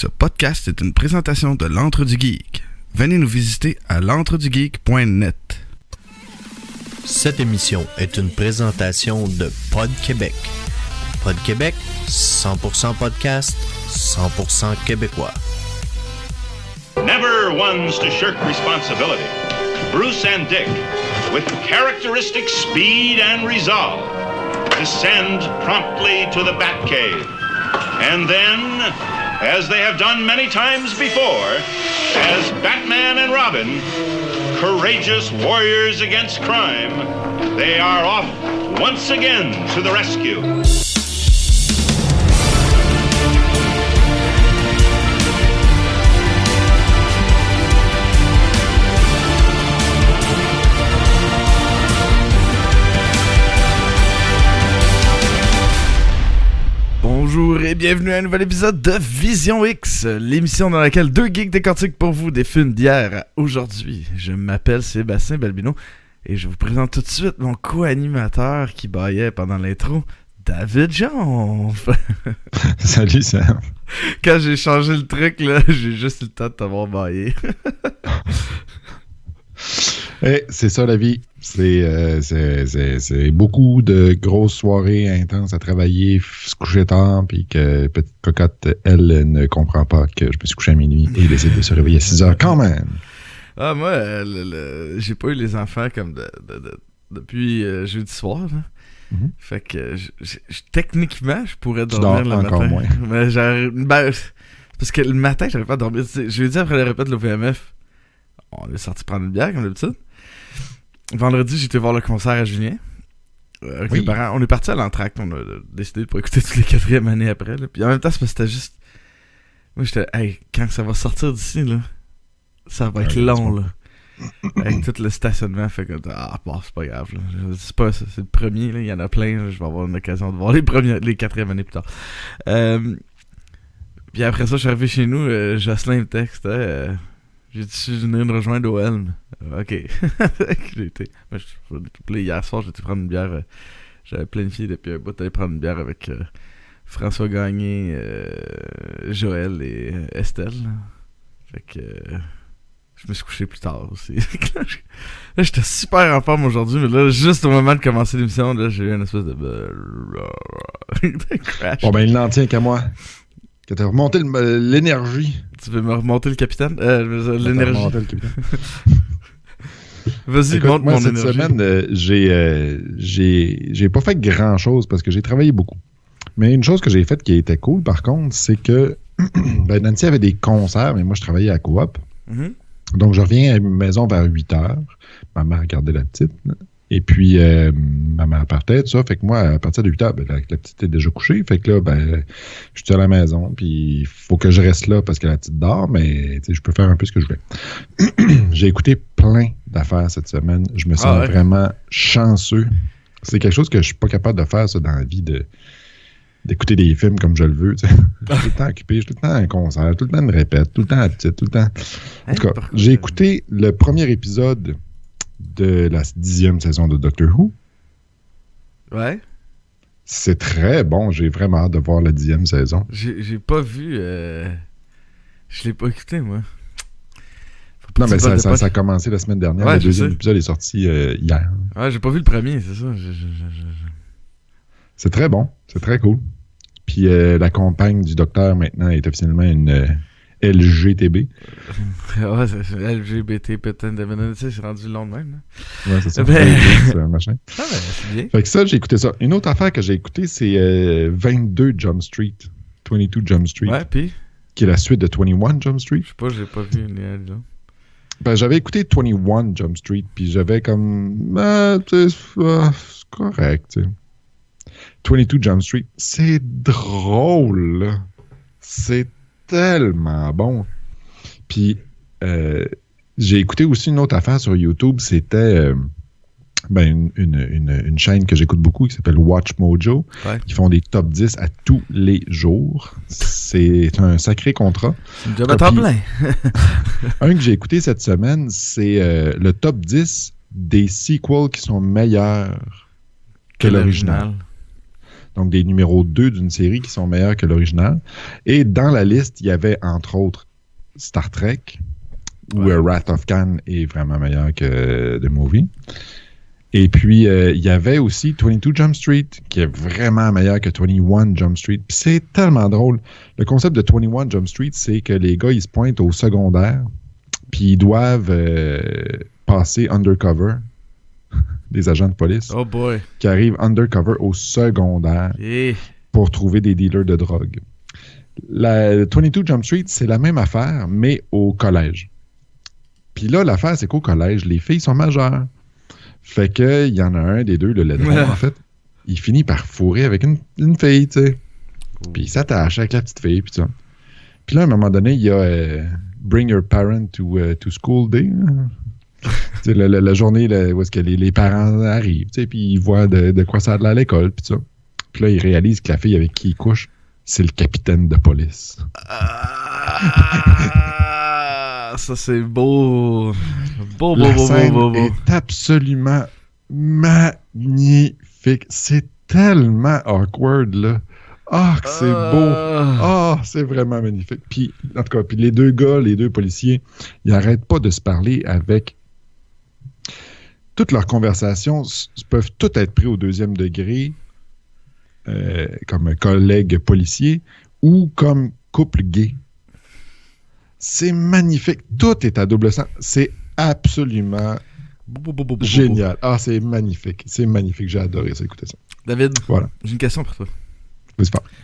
Ce podcast est une présentation de l'Antre du Geek. Venez nous visiter à l'entredugeek.net. Cette émission est une présentation de Pod Québec. Pod Québec, 100% podcast, 100% québécois. Never ones to shirk responsibility. Bruce and Dick, with characteristic speed and resolve, descend promptly to the Batcave. And then, as they have done many times before, as Batman and Robin, courageous warriors against crime, they are off once again to the rescue. Bonjour et bienvenue à un nouvel épisode de Vision X, l'émission dans laquelle deux geeks décortiquent pour vous des films d'hier. Aujourd'hui, je m'appelle Sébastien Balbino et je vous présente tout de suite mon co-animateur qui baillait pendant l'intro, David Jean. Salut Sam. Quand j'ai changé le truc, là, j'ai juste eu le temps de t'avoir baillé. Hey, c'est ça la vie. C'est beaucoup de grosses soirées intenses à travailler, se coucher tard, puis que petite cocotte, elle, ne comprend pas que je me suis couché à minuit et décide de se réveiller à 6 heures quand même. Ah, moi, j'ai pas eu les enfants comme depuis jeudi soir, là. Mm-hmm. Fait que techniquement, je pourrais dormir le matin. Moins. Mais parce que le matin, j'arrive pas à dormir. Jeudi, après le répète de l'OVMF, on est sorti prendre une bière comme d'habitude. Vendredi, j'étais voir le concert à Julien. Avec mes parents. On est parti à l'entracte. On a décidé de pas écouter toutes les 4e années après. Là. Puis en même temps, c'est parce que c'était juste... Moi, j'étais... Hey, quand ça va sortir d'ici, là, ça va être long, là. Avec tout le stationnement, fait que... Ah, bon, c'est pas grave, là. C'est pas ça. C'est le premier, là. Il y en a plein. Là. Je vais avoir une occasion de voir les 4e années plus tard. Puis après ça, je suis arrivé chez nous. Jocelyn me texte. J'ai-tu venir me rejoindre au Helm? Ok. J'ai été. Hier soir, j'étais prendre une bière. J'avais planifié depuis un bout d'aller prendre une bière avec François Gagné, Joël et Estelle. Fait que je me suis couché plus tard aussi. Là, j'étais super en forme aujourd'hui, mais là, juste au moment de commencer l'émission, là, j'ai eu une espèce de crash. Bon, ben, il n'en tient qu'à moi. Que t'as remonté l'énergie. Tu veux me remonter le capitaine? L'énergie. Remonter le capitaine. Vas-y, écoute, monte moi, mon cette énergie. semaine, j'ai pas fait grand-chose parce que j'ai travaillé beaucoup. Mais une chose que j'ai faite qui était cool, par contre, c'est que ben, Nancy avait des concerts, mais moi, je travaillais à Coop. Mm-hmm. Donc, je reviens à la maison vers 8 heures. Ma mère regardait la petite, là. Et puis, ma mère partait, tout ça. Fait que moi, à partir de 8 heures, ben, la petite est déjà couchée. Fait que là, ben, je suis à la maison. Puis, il faut que je reste là parce que la petite dort. Mais, tu sais, je peux faire un peu ce que je voulais. J'ai écouté plein d'affaires cette semaine. Je me sens vraiment chanceux. C'est quelque chose que je suis pas capable de faire, ça, dans la vie, d'écouter des films comme je le veux. Tu sais. Je suis tout le temps occupé. Je suis tout le temps à un concert. Tout le temps une répète. Tout le temps à la petite. Tout le temps... En tout cas, j'ai écouté le premier épisode de la 10e saison de Doctor Who. Ouais. C'est très bon. J'ai vraiment hâte de voir la 10e saison. J'ai pas vu... Je l'ai pas écouté, moi. Non, mais ça a commencé la semaine dernière. Ouais, le deuxième épisode est sorti hier. Ouais, j'ai pas vu le premier, c'est ça. C'est très bon. C'est très cool. Puis la compagne du docteur, maintenant, est officiellement une... LGTB. Ouais, c'est LGBT, peut-être. Tu sais, c'est rendu long de même. Là. Ouais, c'est ça. C'est un machin. Ah, ben, c'est bien. Fait que ça, j'ai écouté ça. Une autre affaire que j'ai écoutée, c'est 22 Jump Street. 22 Jump Street. Ouais, puis? Qui est la suite de 21 Jump Street. Je sais pas, j'ai pas vu ni un, ben, j'avais écouté 21 Jump Street, puis j'avais comme... c'est correct, tu sais. 22 Jump Street, c'est drôle, là. C'est tellement bon. Puis, j'ai écouté aussi une autre affaire sur YouTube. C'était une chaîne que j'écoute beaucoup qui s'appelle Watch Mojo. Ouais. Ils font des top 10 à tous les jours. C'est un sacré contrat. C'est une job à temps plein. Un que j'ai écouté cette semaine, c'est le top 10 des sequels qui sont meilleurs que l'original. Donc, des numéros 2 d'une série qui sont meilleurs que l'original. Et dans la liste, il y avait, entre autres, Star Trek, où Wrath of Khan est vraiment meilleur que The Movie. Et puis, il y avait aussi 22 Jump Street, qui est vraiment meilleur que 21 Jump Street. Puis c'est tellement drôle. Le concept de 21 Jump Street, c'est que les gars, ils se pointent au secondaire, puis ils doivent passer undercover, des agents de police, qui arrivent undercover au secondaire pour trouver des dealers de drogue. La 22 Jump Street, c'est la même affaire, mais au collège. Puis là, l'affaire, c'est qu'au collège, les filles sont majeures. Fait que il y en a un des deux, le Ledron, en fait, il finit par fourrer avec une fille, tu sais. Puis il s'attache avec la petite fille, puis ça. Puis là, à un moment donné, il y a Bring Your Parent to School Day. Tu sais, la journée où est-ce que les parents arrivent, tu sais, puis ils voient de quoi ça a l'air à l'école, puis ça. Puis là, ils réalisent que la fille avec qui il couche, c'est le capitaine de police. Ça, c'est beau. La scène est absolument magnifique. C'est tellement awkward, là. Ah, que c'est beau. Ah, c'est vraiment magnifique. Puis, en tout cas, puis les deux gars, les deux policiers, ils n'arrêtent pas de se parler avec... Toutes leurs conversations peuvent toutes être prises au deuxième degré, comme collègues policiers ou comme couple gay. C'est magnifique. Tout est à double sens. C'est absolument génial. Ah, c'est magnifique. C'est magnifique. J'ai adoré ça, écouter ça. David, j'ai une question pour toi.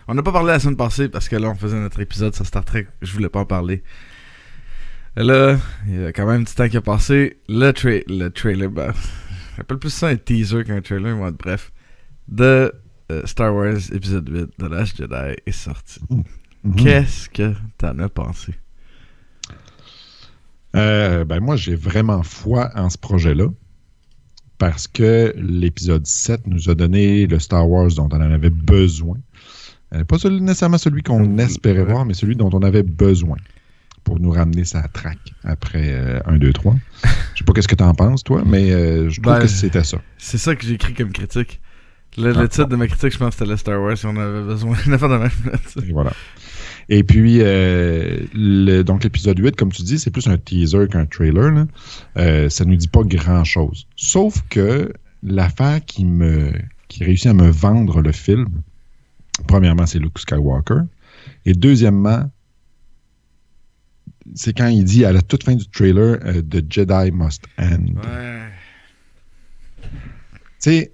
On n'a pas parlé la semaine passée parce que là, on faisait notre épisode sur Star Trek. Je voulais pas en parler. Là, il y a quand même un petit temps qui a passé. Le trailer, j'appelle plus ça un teaser qu'un trailer, moi, bref. De Star Wars épisode 8 de Last Jedi est sorti. Qu'est-ce que t'en as pensé? Moi, j'ai vraiment foi en ce projet-là parce que l'épisode 7 nous a donné le Star Wars dont on en avait besoin. Pas nécessairement celui qu'on espérait voir, mais celui dont on avait besoin pour nous ramener sa track après 1, 2, 3. Je sais pas qu'est-ce que t'en penses, toi, mais je trouve que c'était ça. C'est ça que j'ai écrit comme critique. Le titre de ma critique, je pense que c'était le Star Wars si on avait besoin d'une affaire de même. Et voilà. Et puis, donc l'épisode 8, comme tu dis, c'est plus un teaser qu'un trailer. Là. Ça ne nous dit pas grand-chose. Sauf que l'affaire qui réussit à me vendre le film, premièrement, c'est Luke Skywalker. Et deuxièmement, c'est quand il dit à la toute fin du trailer, « The Jedi must end ». Ouais. Tu sais,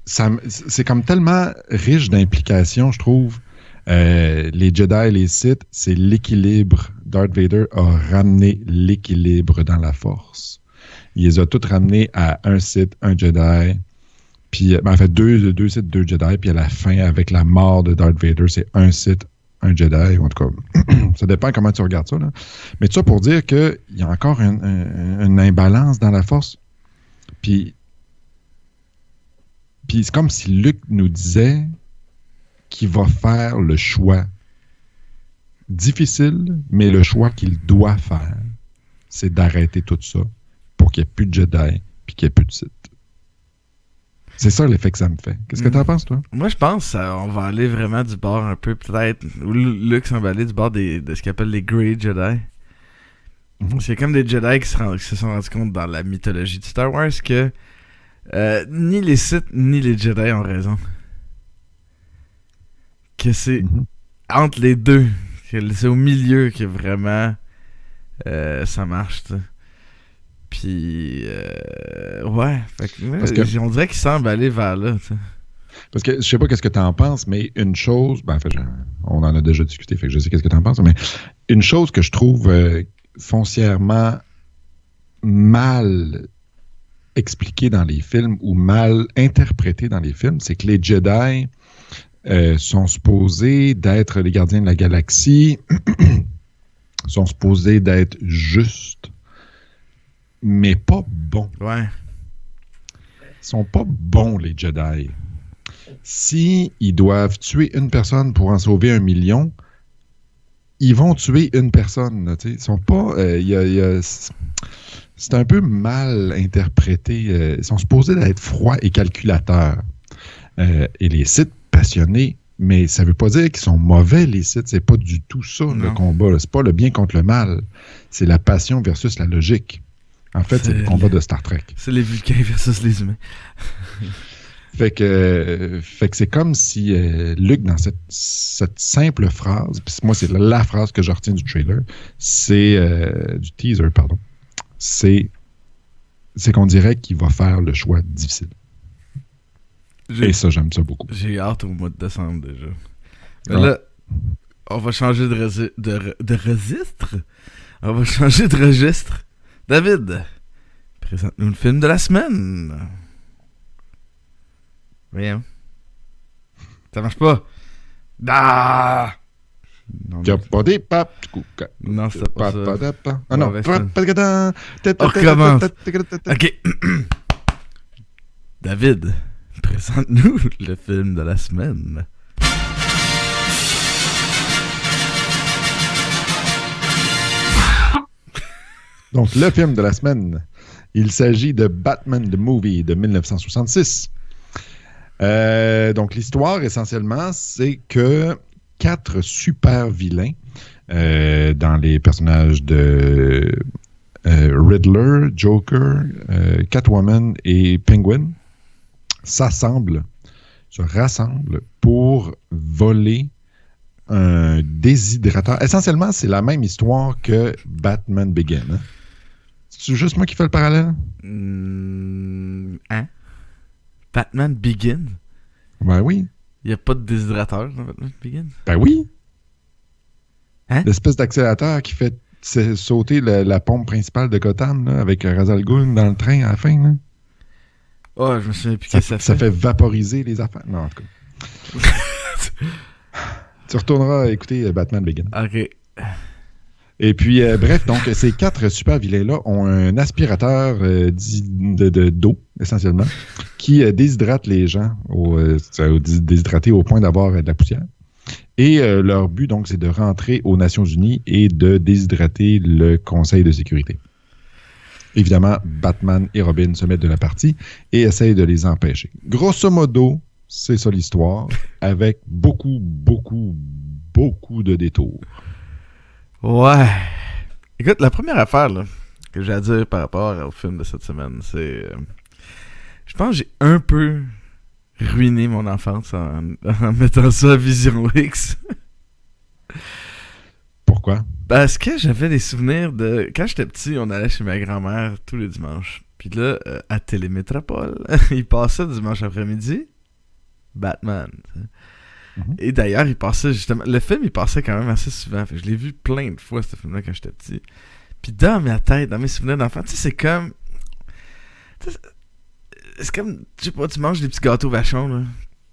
c'est comme tellement riche d'implications, je trouve. Les Jedi et les Sith, c'est l'équilibre. Darth Vader a ramené l'équilibre dans la Force. Il les a tous ramenés à un Sith, un Jedi. Puis, en fait, deux Sith, deux Jedi. Puis à la fin, avec la mort de Darth Vader, c'est un Sith, un Jedi. En tout cas, ça dépend comment tu regardes ça. Là. Mais tout ça pour dire qu'il y a encore une imbalance dans la Force. Puis c'est comme si Luke nous disait qu'il va faire le choix difficile, mais le choix qu'il doit faire, c'est d'arrêter tout ça pour qu'il n'y ait plus de Jedi puis qu'il n'y ait plus de Sith. C'est ça l'effet que ça me fait. Qu'est-ce que t'en penses, toi? Moi, je pense qu'on va aller vraiment du bord un peu, peut-être, ou Luke s'en va aller du bord de ce qu'ils appellent les Grey Jedi. C'est comme des Jedi qui se sont rendus compte dans la mythologie de Star Wars que ni les Sith ni les Jedi ont raison. Que c'est entre les deux, que c'est au milieu que vraiment ça marche, tu sais. Puis ouais, on dirait qu'il semble aller vers là, tu sais. Parce que je sais pas qu'est-ce que t'en penses, mais une chose, en fait, on en a déjà discuté, fait que je sais qu'est-ce que t'en penses, mais une chose que je trouve foncièrement mal expliquée dans les films ou mal interprétée dans les films, c'est que les Jedi sont supposés d'être les gardiens de la galaxie, sont supposés d'être justes, mais pas bons. Ouais. Ils sont pas bons, les Jedi. Si ils doivent tuer une personne pour en sauver 1 million, ils vont tuer une personne. Là, ils sont pas... c'est un peu mal interprété. Ils sont supposés d'être froids et calculateurs. Et les Sith passionnés, mais ça veut pas dire qu'ils sont mauvais, les Sith. C'est pas du tout ça, le combat. Là. C'est pas le bien contre le mal. C'est la passion versus la logique. En fait, c'est le combat de Star Trek. C'est les Vulcains versus les humains. Fait que c'est comme si Luke, dans cette simple phrase, puis moi, c'est la phrase que je retiens du trailer, c'est du teaser, pardon, c'est qu'on dirait qu'il va faire le choix difficile. Et ça, j'aime ça beaucoup. J'ai hâte au mois de décembre déjà. Mais là, on va changer de registre. On va changer de registre. David, présente-nous le film de la semaine. Rien. Ça marche pas. Ah! Non, c'est pas ça. Ah non. On recommence. Ok. David, présente-nous le film de la semaine. Donc, le film de la semaine, il s'agit de Batman the Movie de 1966. Donc, l'histoire, essentiellement, c'est que 4 super vilains dans les personnages de Riddler, Joker, Catwoman et Penguin se rassemblent pour voler un déshydrateur. Essentiellement, c'est la même histoire que Batman Begins. Hein? C'est juste moi qui fais le parallèle? Hein? Batman Begins? Ben oui. Il n'y a pas de déshydrateur dans Batman Begins? Ben oui. Hein? L'espèce d'accélérateur qui fait sauter la pompe principale de Gotham là, avec Ra's al Ghul dans le train à la fin. Là. Oh, je me souviens plus que ça fait. Ça fait vaporiser les affaires. Non, en tout cas. Tu retourneras écouter Batman Begins. OK. Et puis, bref, donc, ces 4 super vilains-là ont un aspirateur d'eau, essentiellement, qui déshydrate les gens, déshydrater au point d'avoir de la poussière. Et leur but, donc, c'est de rentrer aux Nations Unies et de déshydrater le Conseil de sécurité. Évidemment, Batman et Robin se mettent de la partie et essayent de les empêcher. Grosso modo, c'est ça l'histoire, avec beaucoup de détours. Ouais. Écoute, la première affaire là, que j'ai à dire par rapport au film de cette semaine, c'est... je pense que j'ai un peu ruiné mon enfance en mettant ça à Vision X. Pourquoi? Parce que j'avais des souvenirs de... Quand j'étais petit, on allait chez ma grand-mère tous les dimanches. Puis là, à Télémétropole, il passait dimanche après-midi Batman. Mm-hmm. Et d'ailleurs, il passait justement... Le film, il passait quand même assez souvent. Fait que je l'ai vu plein de fois, ce film-là, quand j'étais petit. Puis dans ma tête, dans mes souvenirs d'enfant, tu sais, c'est comme... C'est comme, je sais pas, tu manges des petits gâteaux vachons, là.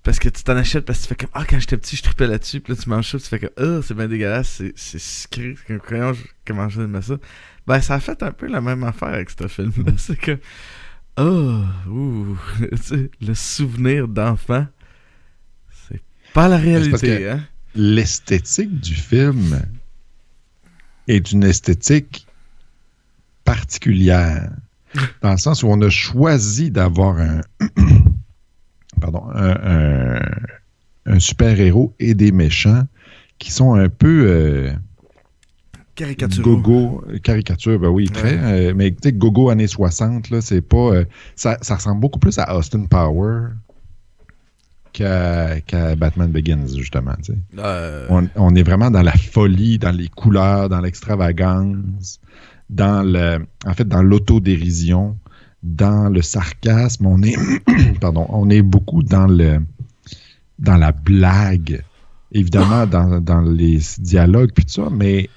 Parce que tu t'en achètes, parce que tu fais comme, quand j'étais petit, je tripais là-dessus. Puis là, tu manges ça, tu fais comme, c'est bien dégueulasse, c'est sucré. C'est comme, comment j'aime ça? Ben, ça a fait un peu la même affaire avec ce film-là. C'est que, tu sais, le souvenir d'enfant, c'est pas la réalité, hein? L'esthétique du film est une esthétique particulière. Dans le sens où on a choisi d'avoir un super-héros et des méchants qui sont un peu caricature, ben oui, très. Mais tu sais, gogo années 60, là, c'est pas... ça ressemble beaucoup plus à Austin Powers qu'à Batman Begins, justement. Tu sais. On est vraiment dans la folie, dans les couleurs, dans l'extravagance, dans l'autodérision, dans le sarcasme. On est beaucoup dans la blague, évidemment dans les dialogues puis tout ça, mais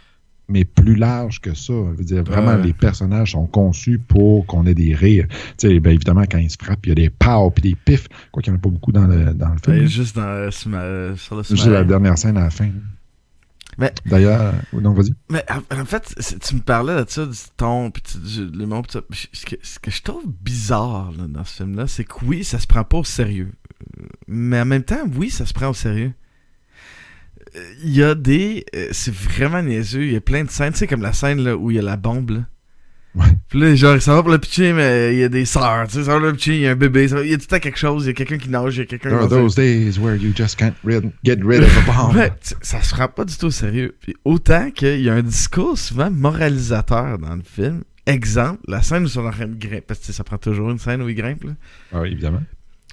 plus large que ça. Je veux dire, vraiment, les personnages sont conçus pour qu'on ait des rires. Tu sais, ben, évidemment, quand ils se frappent, il y a des pows puis des pifs, quoi qu'il n'y en a pas beaucoup dans le film. Juste sur le juste la dernière scène à la fin. Mais, d'ailleurs, non, vas-y. Mais en fait, tu me parlais de ça, du ton, puis le mot, pis ça. Ce que je trouve bizarre là, dans ce film-là, c'est que oui, ça se prend pas au sérieux. Mais en même temps, oui, ça se prend au sérieux. Il y a des... c'est vraiment niaiseux. Il y a plein de scènes. Tu sais, comme la scène là, où il y a la bombe, là. Ouais. Puis là, genre, ça va pour le pitcher, mais il y a des sœurs, tu sais, ça va pour le pitcher, il y a un bébé, il y a tout le temps quelque chose, il y a quelqu'un qui nage, il y a quelqu'un... There are those days where you just can't get rid of a bomb. Ouais, ça se prend pas du tout au sérieux. Puis autant qu'il y a un discours souvent moralisateur dans le film. Exemple, la scène où ils sont en train de grimper, parce que ça prend toujours une scène où ils grimpent, là. Ah oui, évidemment.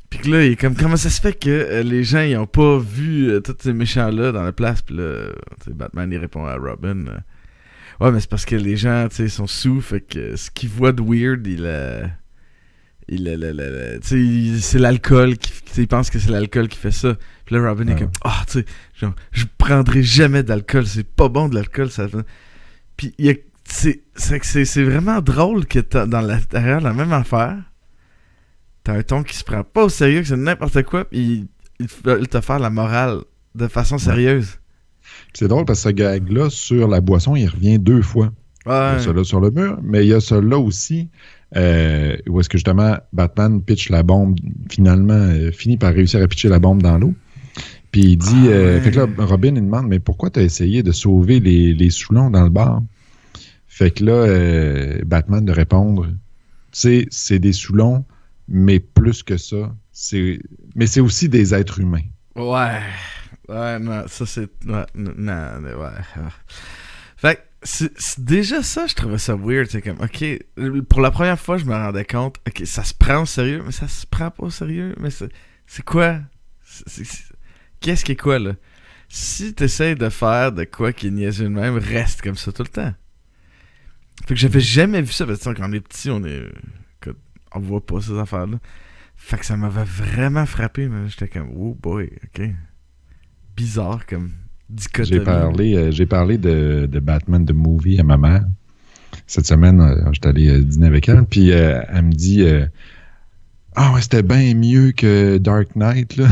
Puis que là, il est comme, comment ça se fait que les gens, ils ont pas vu tous ces méchants-là dans la place, puis là, Batman, il répond à Robin... Ouais, mais c'est parce que les gens, tu sais, sont sous, fait que ce qu'ils voient de weird, tu sais, c'est l'alcool, ils pensent que c'est l'alcool qui fait ça. Puis là, Robin est comme, tu sais, genre, je prendrai jamais d'alcool, c'est pas bon de l'alcool, ça fait... Puis, c'est vraiment drôle que dans l'intérieur de la même affaire, t'as un ton qui se prend pas au sérieux, que c'est n'importe quoi, puis il te fait la morale de façon sérieuse. C'est drôle parce que ce gag-là, sur la boisson, il revient 2 fois. Ouais. Il y a celui-là sur le mur, mais il y a celui-là aussi, où est-ce que justement Batman pitch la bombe, finalement, finit par réussir à pitcher la bombe dans l'eau. Puis il dit, fait que là, Robin, il demande, mais pourquoi t'as essayé de sauver les Soulons dans le bar? Fait que là, Batman de répondre, tu sais, c'est des Soulons, mais plus que ça, mais c'est aussi des êtres humains. Ouais. Ouais, non, ça c'est... Ouais, non, ouais. Fait que, c'est déjà ça, je trouvais ça weird. C'est comme, ok, pour la première fois, je me rendais compte, ok, ça se prend au sérieux, mais ça se prend pas au sérieux. Mais c'est quoi? Qu'est-ce qui est quoi, là? Si t'essayes de faire de quoi qui est niaiseux de même, reste comme ça tout le temps. Fait que j'avais jamais vu ça, parce que quand on est petit, on voit pas ces affaires-là. Fait que ça m'avait vraiment frappé, mais j'étais comme, oh boy, ok. Bizarre comme dichotomie. J'ai parlé de Batman The Movie à ma mère. Cette semaine, j'étais allé dîner avec elle, puis elle me dit ouais, c'était bien mieux que Dark Knight, là.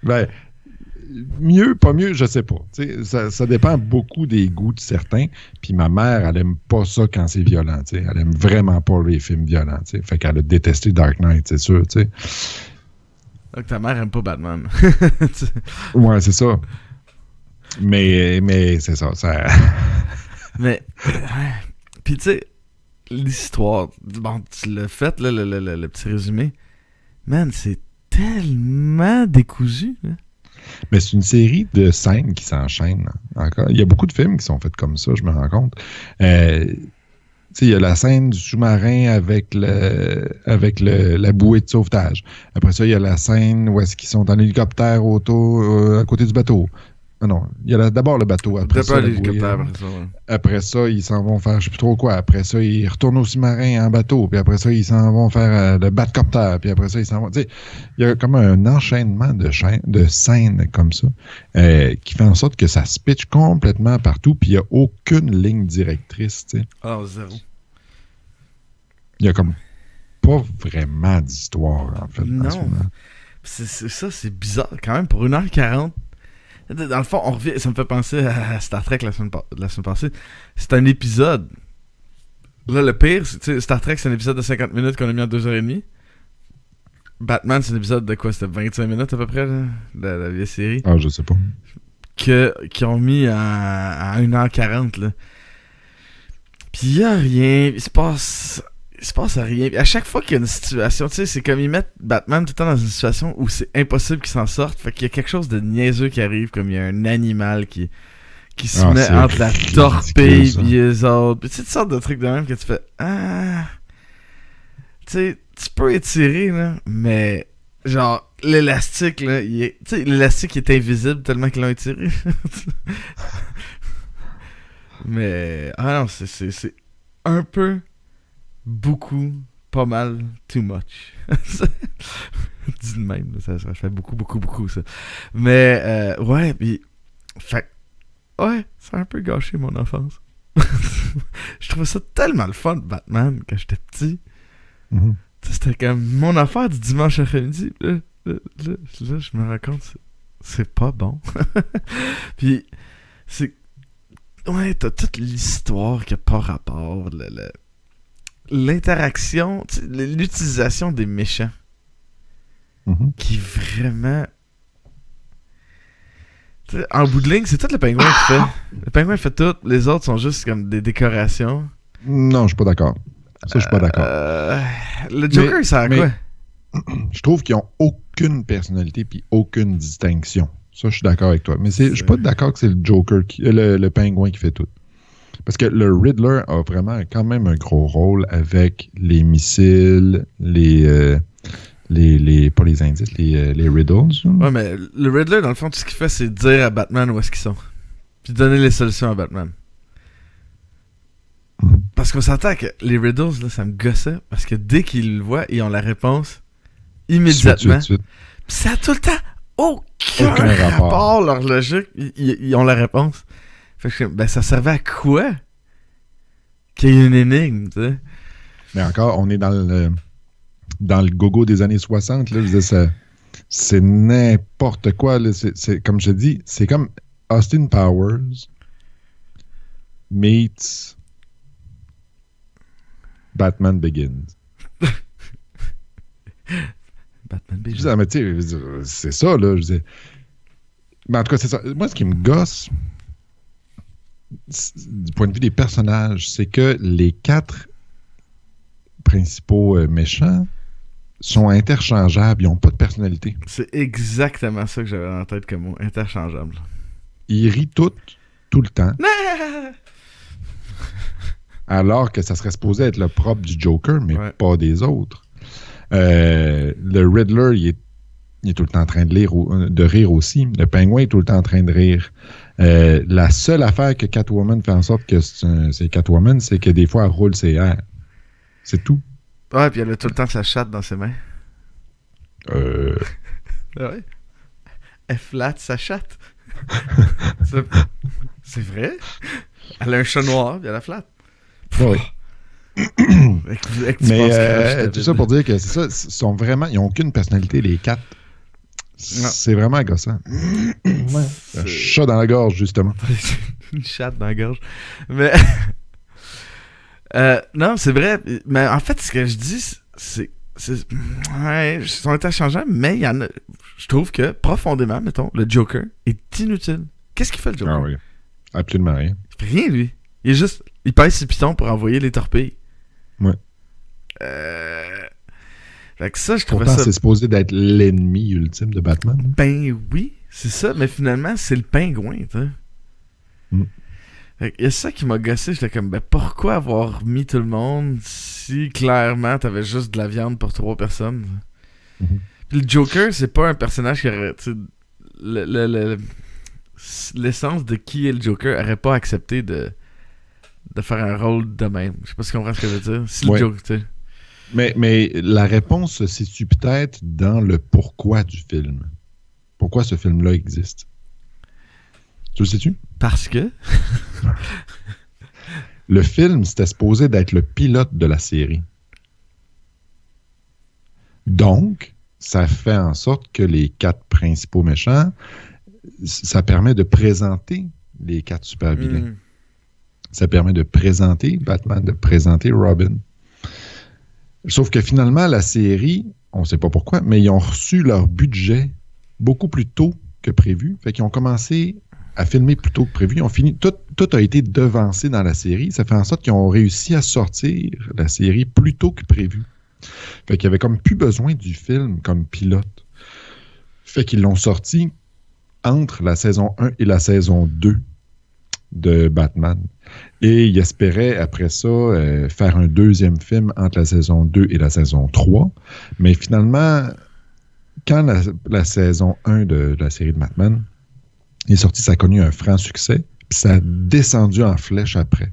Ben, mieux, pas mieux, je sais pas. Ça dépend beaucoup des goûts de certains. Puis ma mère, elle aime pas ça quand c'est violent. T'sais. Elle aime vraiment pas les films violents. T'sais. Fait qu'elle a détesté Dark Knight, c'est sûr. T'sais. Donc ta mère aime pas Batman. Ouais, c'est ça. Mais c'est ça. Mais, puis tu sais, l'histoire, bon, tu l'as fait, là, le petit résumé. Man, c'est tellement décousu. Là. Mais c'est une série de scènes qui s'enchaînent. Encore. Il y a beaucoup de films qui sont faits comme ça, je me rends compte. Il y a la scène du sous-marin avec la bouée de sauvetage. Après ça, il y a la scène où est-ce qu'ils sont en hélicoptère à côté du bateau. Non, il y a d'abord le bateau. Après ça, l'hélicoptère. Après ça, ils s'en vont faire je sais plus trop quoi. Après ça, ils retournent au sous-marin en bateau. Puis après ça, ils s'en vont faire le Batcopter. Puis après ça, ils s'en vont... Il y a comme un enchaînement de scènes comme ça qui fait en sorte que ça se pitch complètement partout. Puis il n'y a aucune ligne directrice. T'sais. Ah, zéro. Il y a comme pas vraiment d'histoire, en fait. Non. C'est bizarre. Quand même, pour 1h40... Dans le fond, on revient, ça me fait penser à Star Trek la semaine passée. C'est un épisode. Là, le pire, Star Trek, c'est un épisode de 50 minutes qu'on a mis en 2h30. Batman, c'est un épisode de quoi? C'était 25 minutes à peu près, là, de la vieille série. Ah, je sais pas. Qui ont mis à 1h40, là. Puis il y a rien. Il se passe rien. À chaque fois qu'il y a une situation, tu sais, c'est comme ils mettent Batman tout le temps dans une situation où c'est impossible qu'il s'en sorte. Fait qu'il y a quelque chose de niaiseux qui arrive, comme il y a un animal qui se met entre la torpille et les autres. Puis tu sais, toutes sortes de trucs de même que tu fais tu sais, tu peux étirer, là, mais genre, l'élastique, là, tu sais, l'élastique est invisible tellement qu'ils l'ont étiré. Mais, non, c'est un peu... beaucoup, pas mal, too much. Dis de même, ça fait beaucoup, ça. Mais, ouais, pis... Fait... Ouais, ça a un peu gâché mon enfance. Je trouvais ça tellement le fun, Batman, quand j'étais petit. Mm-hmm. C'était comme mon affaire du dimanche après-midi. Là, je me rends compte, c'est pas bon. Puis, c'est... Ouais, t'as toute l'histoire qui a pas rapport, l'interaction, l'utilisation des méchants qui vraiment... T'sais, en bout de ligne, c'est tout le pingouin qui fait. Le pingouin fait tout, les autres sont juste comme des décorations. Non, je suis pas d'accord. Ça, je suis pas d'accord. Le Joker, il sert à quoi? Je trouve qu'ils ont aucune personnalité puis aucune distinction. Ça, je suis d'accord avec toi. Mais je suis pas d'accord que c'est le Joker, le pingouin qui fait tout. Parce que le Riddler a vraiment quand même un gros rôle avec les missiles, pas les indices, les riddles. Ouais, mais le Riddler, dans le fond, tout ce qu'il fait, c'est dire à Batman où est-ce qu'ils sont. Puis donner les solutions à Batman. Parce qu'on s'entend que les riddles, là, ça me gossait. Parce que dès qu'ils le voient, ils ont la réponse immédiatement. Suite. Puis ça a tout le temps aucun rapport, leur logique. Ils ont la réponse. Fait que ça servait à quoi qu'il y ait une énigme, tu sais? Mais encore, on est dans le gogo des années 60. Là, je disais, c'est n'importe quoi. Là, c'est, comme je dis, c'est comme Austin Powers meets Batman Begins. Batman Begins. Je disais, mais tu sais, c'est ça, là. Je disais. Mais en tout cas, c'est ça. Moi, ce qui me gosse, du point de vue des personnages, c'est que les 4 principaux méchants sont interchangeables. Ils n'ont pas de personnalité. C'est exactement ça que j'avais en tête comme mot. Interchangeable. Ils rient tout le temps. Alors que ça serait supposé être le propre du Joker, mais pas des autres. Le Riddler, il est tout le temps en train de rire aussi. Le pingouin est tout le temps en train de rire. La seule affaire que Catwoman fait en sorte que c'est Catwoman, c'est que des fois, elle roule ses airs. C'est tout. Ouais, puis elle a tout le temps sa chatte dans ses mains. Ouais. Elle flatte sa chatte. C'est vrai. Elle a un chat noir, puis elle la flatte. Oui. Mais tout ça pour dire que c'est ça, ils n'ont aucune personnalité, les 4. C'est vraiment agaçant. Un chat dans la gorge, justement. Une chatte dans la gorge. Mais non, c'est vrai. Mais en fait, ce que je dis, c'est ils sont interchangeables, mais il y en a. Je trouve que profondément, mettons, le Joker est inutile. Qu'est-ce qu'il fait, le Joker? Ah oui. Absolument rien. Il fait rien, lui. Il pèse ses pitons pour envoyer les torpilles. Ouais. Fait que ça, je trouvais Pourtant, ça. C'est supposé d'être l'ennemi ultime de Batman. Ben oui, c'est ça, mais finalement, c'est le pingouin, tu sais. Fait que il y a ça qui m'a gossé. J'étais comme, pourquoi avoir mis tout le monde si clairement t'avais juste de la viande pour 3 personnes? Puis le Joker, c'est pas un personnage qui aurait. L'essence de qui est le Joker aurait pas accepté de faire un rôle de même. Je sais pas si tu comprends ce que je veux dire. Si le Joker, tu sais. Mais la réponse se situe peut-être dans le pourquoi du film. Pourquoi ce film-là existe. Tu le sais-tu? Parce que? Le film, c'était supposé d'être le pilote de la série. Donc, ça fait en sorte que les 4 principaux méchants, ça permet de présenter les 4 super vilains. Ça permet de présenter Batman, de présenter Robin. Sauf que finalement, la série, on ne sait pas pourquoi, mais ils ont reçu leur budget beaucoup plus tôt que prévu. Fait qu'ils ont commencé à filmer plus tôt que prévu. Ils ont fini, tout a été devancé dans la série. Ça fait en sorte qu'ils ont réussi à sortir la série plus tôt que prévu. Fait qu'il n'y avait comme plus besoin du film comme pilote. Fait qu'ils l'ont sorti entre la saison 1 et la saison 2 de Batman. Et ils espéraient, après ça, faire un 2e film entre la saison 2 et la saison 3. Mais finalement, quand la saison 1 de la série de Batman est sortie, ça a connu un franc succès. Puis ça a descendu en flèche après.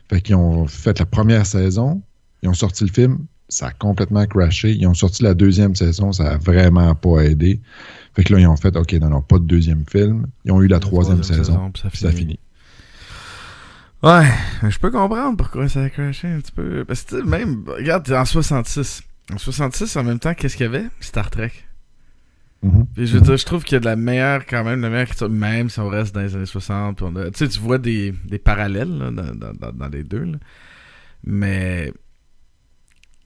Fait qu'ils ont fait la première saison, ils ont sorti le film, ça a complètement crashé. Ils ont sorti la 2e saison, ça a vraiment pas aidé. Fait que là, ils ont fait, OK, non, pas de 2e film. Ils ont eu la 3e saison, puis ça finit. Ouais, je peux comprendre pourquoi ça a crashé un petit peu. Parce que même, regarde, en 66. En 66, en même temps, qu'est-ce qu'il y avait? Star Trek. Puis je veux dire, je trouve qu'il y a de la meilleure, quand même, la meilleure écriture, même si on reste dans les années 60. Puis tu sais, tu vois des parallèles là, dans les deux. Là. Mais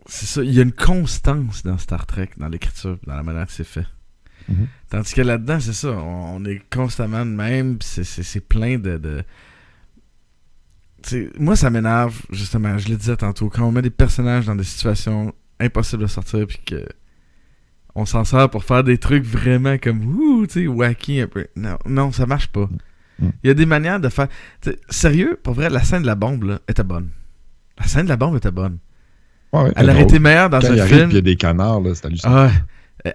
c'est ça, il y a une constance dans Star Trek, dans l'écriture, dans la manière que c'est fait. Tandis que là-dedans, c'est ça, on est constamment de même, pis c'est plein de... T'sais, moi, ça m'énerve, justement, je le disais tantôt, quand on met des personnages dans des situations impossibles de sortir, puis que on s'en sert pour faire des trucs vraiment comme, tu sais, wacky un peu. Non, ça marche pas. Il y a des manières de faire... T'sais, sérieux, pour vrai, la scène de la bombe, là, était bonne. La scène de la bombe était bonne. Ouais, elle aurait été meilleure dans un film... il y a des canards, là, c'est hallucinant.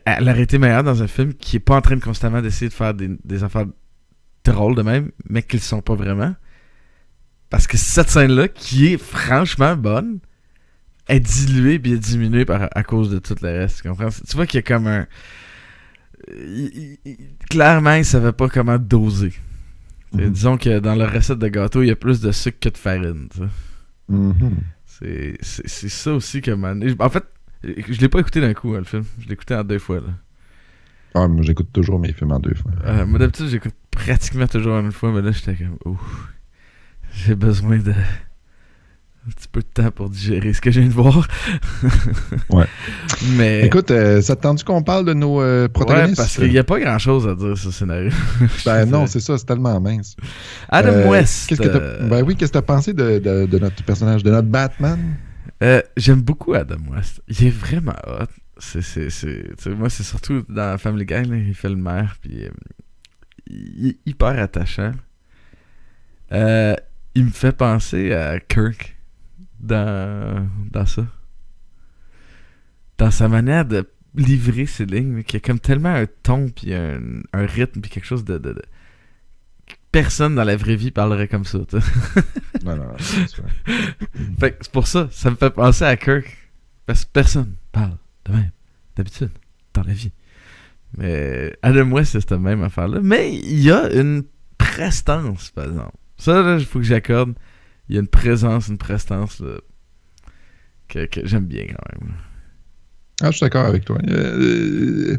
Elle aurait été meilleure dans un film qui est pas en train de constamment d'essayer de faire des affaires drôles de même, mais qui le sont pas vraiment. Parce que cette scène-là, qui est franchement bonne, est diluée et est diminuée à cause de tout le reste. Tu comprends? Tu vois qu'il y a comme un... Clairement, il savait pas comment doser. Disons que dans leur recette de gâteau, il y a plus de sucre que de farine. C'est ça aussi que... En fait, je l'ai pas écouté d'un coup, le film. Je l'ai écouté en 2 fois. Là. Moi, j'écoute toujours mes films en 2 fois. Moi, d'habitude, j'écoute pratiquement toujours en 1 fois, mais là, j'étais comme... j'ai besoin de... un petit peu de temps pour digérer ce que je viens de voir. Ouais. Mais... Écoute, ça te tente qu'on parle de nos protagonistes? Ouais, parce qu'il n'y a pas grand-chose à dire sur ce scénario. Non, c'est ça, c'est tellement mince. Adam West. Qu'est-ce que t'as pensé de notre personnage, de notre Batman? J'aime beaucoup Adam West. Il est vraiment hot. Moi, c'est surtout dans Family Guy, là, il fait le maire, puis il est hyper attachant. Il me fait penser à Kirk dans ça. Dans sa manière de livrer ses lignes, qui a comme tellement un ton, puis un rythme, puis quelque chose de... Personne dans la vraie vie parlerait comme ça, tu sais. Non, c'est vrai. Fait que c'est pour ça me fait penser à Kirk. Parce que personne parle de même, d'habitude, dans la vie. Mais Adam West, c'est cette même affaire-là. Mais il y a une prestance, par exemple. Ça, là, il faut que j'accorde. Il y a une présence, une prestance là, que j'aime bien quand même. Je suis d'accord avec toi. Je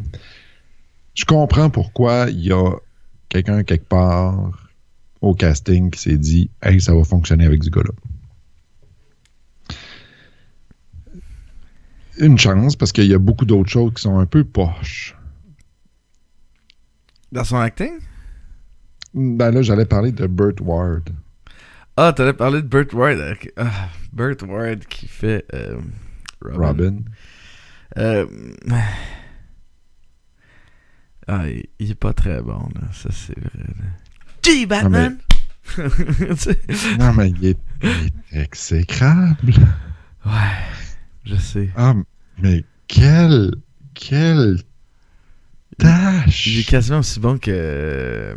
comprends pourquoi il y a quelqu'un quelque part au casting qui s'est dit « Hey, ça va fonctionner avec ce gars-là. » Une chance, parce qu'il y a beaucoup d'autres choses qui sont un peu poches. Dans son acting? Ben là, j'allais parler de Burt Ward. Ah, t'allais parler de Burt Ward. Burt Ward qui fait Robin. Il est pas très bon, là. Ça, c'est vrai. Là. G Batman! Non, mais il est exécrable. Ouais, je sais. Mais quelle tâche! Il est quasiment aussi bon que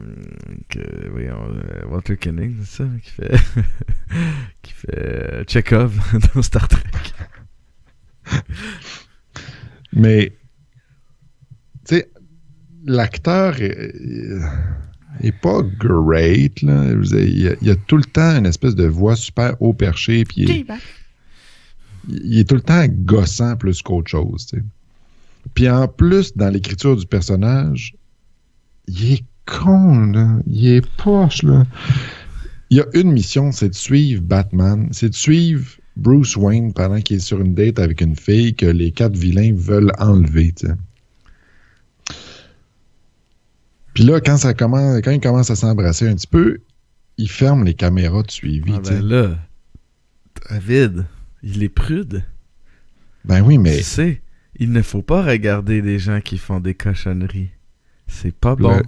Walter Koenig, c'est ça, qui fait Chekhov dans Star Trek. Mais, tu sais, l'acteur est pas great, là. Il y a tout le temps une espèce de voix super haut perché, puis il est tout le temps gossant plus qu'autre chose, tu sais. Puis en plus, dans l'écriture du personnage, il est con, là. Il est poche, là. Il y a une mission, c'est de suivre Batman, c'est de suivre Bruce Wayne pendant qu'il est sur une date avec une fille que les 4 vilains veulent enlever, tu sais. Puis là, quand il commence à s'embrasser un petit peu, il ferme les caméras de suivi. Là, David, il est prude. Ben oui, mais... Tu sais, il ne faut pas regarder des gens qui font des cochonneries. C'est pas bon.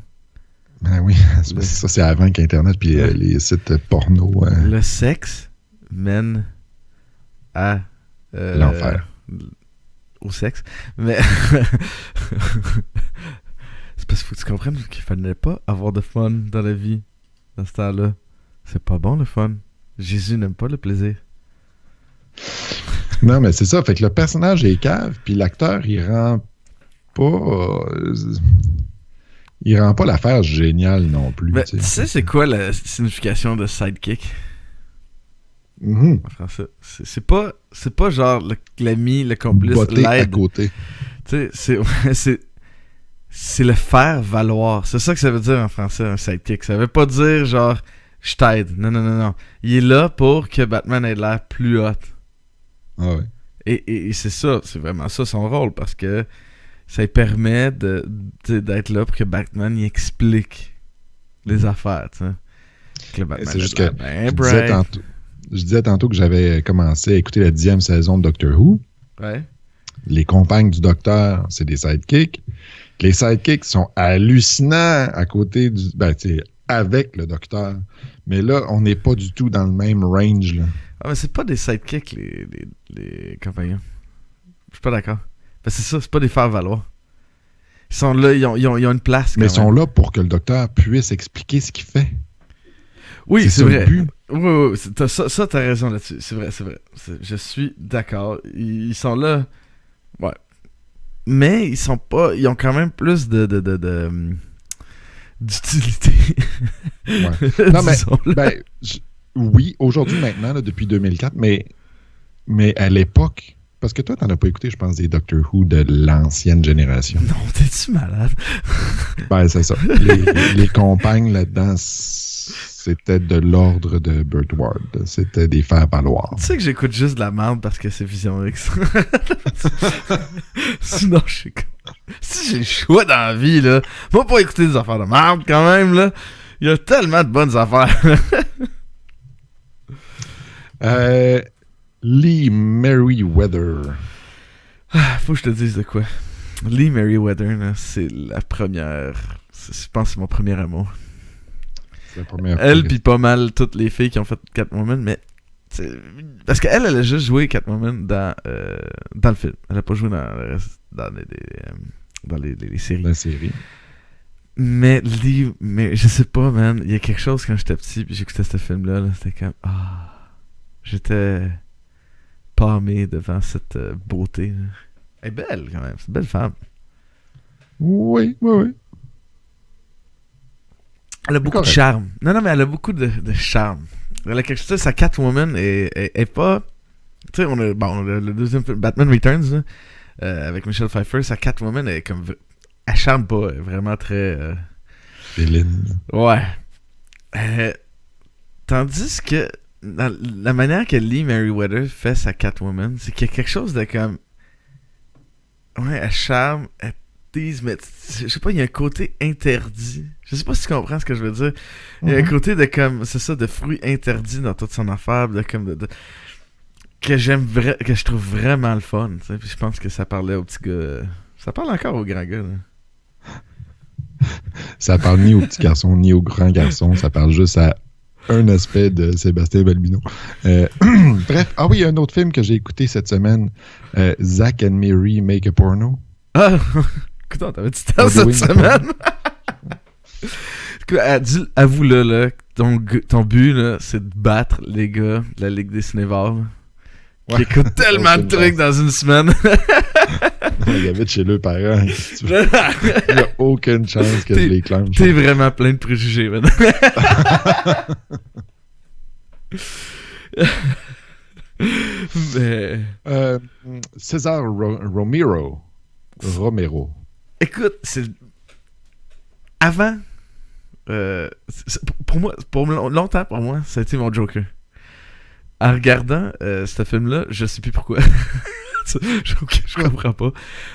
Ben oui, ça c'est avant qu'Internet puis les sites porno... Le sexe mène à... l'enfer. Au sexe. Mais... c'est parce qu'il faut que tu comprennes qu'il fallait pas avoir de fun dans la vie dans ce temps-là. C'est pas bon le fun. Jésus n'aime pas le plaisir. Non, mais c'est ça. Fait que le personnage est cave, puis l'acteur, il rend pas l'affaire géniale non plus. Ben, tu sais, c'est quoi la signification de sidekick? Mm-hmm. En français. C'est pas genre l'ami, le complice, botter l'aide. à côté. Tu sais, c'est le faire valoir. C'est ça que ça veut dire en français, un sidekick. Ça veut pas dire genre je t'aide. Non. Il est là pour que Batman ait l'air plus hot. Ah ouais. Et c'est ça, c'est vraiment ça son rôle, parce que ça lui permet d'être là pour que Batman y explique les affaires, tu sais. C'est juste que je disais tantôt que j'avais commencé à écouter la 10e saison de Doctor Who. Ouais. Les compagnes du docteur, c'est des sidekicks. Les sidekicks sont hallucinants à côté avec le docteur. Mais là, on n'est pas du tout dans le même range, là. Ah, mais c'est pas des sidekicks, les compagnons. Je suis pas d'accord. C'est ça, c'est pas des faire-valoir. Ils sont là, ils ont une place. Mais ils sont là pour que le docteur puisse expliquer ce qu'il fait. Oui, c'est vrai. Oui, ça, t'as raison là-dessus. C'est vrai. Je suis d'accord. Ils sont là. Ouais. Mais ils sont pas. Ils ont quand même plus d'utilité. Ouais. Non, mais. Oui, aujourd'hui, maintenant, là, depuis 2004, mais à l'époque. Parce que toi, t'en as pas écouté, je pense, des Doctor Who de l'ancienne génération. Non, t'es-tu malade? C'est ça. Les compagnes là-dedans, c'était de l'ordre de Burt Ward. C'était des faire-valoir. Tu sais que j'écoute juste de la merde parce que c'est Vision X. Sinon, si j'ai le choix dans la vie, là, moi pas écouter des affaires de merde quand même, là. Il y a tellement de bonnes affaires. Lee Meriwether. Faut que je te dise de quoi. Lee Meriwether, là, c'est la première. Je pense que c'est mon premier amour. C'est la première. Elle, puis pas mal toutes les filles qui ont fait Catwoman, mais. Parce qu'elle a juste joué Catwoman dans le film. Elle a pas joué dans les séries. La série. Mais Lee, je sais pas, man. Il y a quelque chose quand j'étais petit, puis j'écoutais ce film-là, là, c'était comme. J'étais pâmé devant cette beauté. Là. Elle est belle, quand même. C'est une belle femme. Oui. Elle a beaucoup de charme. Non, mais elle a beaucoup de charme. Elle a quelque chose, sa Catwoman est pas... Tu sais, on a le deuxième film, Batman Returns, là, avec Michelle Pfeiffer. Sa Catwoman est comme... Elle charme pas. Elle est vraiment très... Féline. Ouais. Tandis que... La manière que Lee Meriwether fait sa Catwoman, c'est qu'il y a quelque chose de comme... Ouais, elle charme, elle tease, mais je sais pas, il y a un côté interdit. Je sais pas si tu comprends ce que je veux dire. Il y a un côté de comme, c'est ça, de fruit interdit dans toute son affaire, de comme que je trouve vraiment le fun, tu sais. Puis je pense que ça parlait au petit gars... Ça parle encore au grand gars, là. Ça parle ni au petit garçon, ni au grand garçon, ça parle juste à un aspect de Sébastien Balbino. Bref, il y a un autre film que j'ai écouté cette semaine, Zack and Miri Make a Porno. Ah! Écoute, t'avais du temps cette semaine? Avoue-le, là, ton but, là, c'est de battre les gars de la Ligue des Cinévores, qui écoutent tellement de trucs dans une semaine. Il y avait chez le parent. Il n'y a aucune chance que je les clenche. T'es vraiment plein de préjugés, man. Mais... César Romero. Écoute, avant... longtemps, pour moi, ça a été mon Joker. En regardant ce film-là, je sais plus pourquoi. Je comprends pas.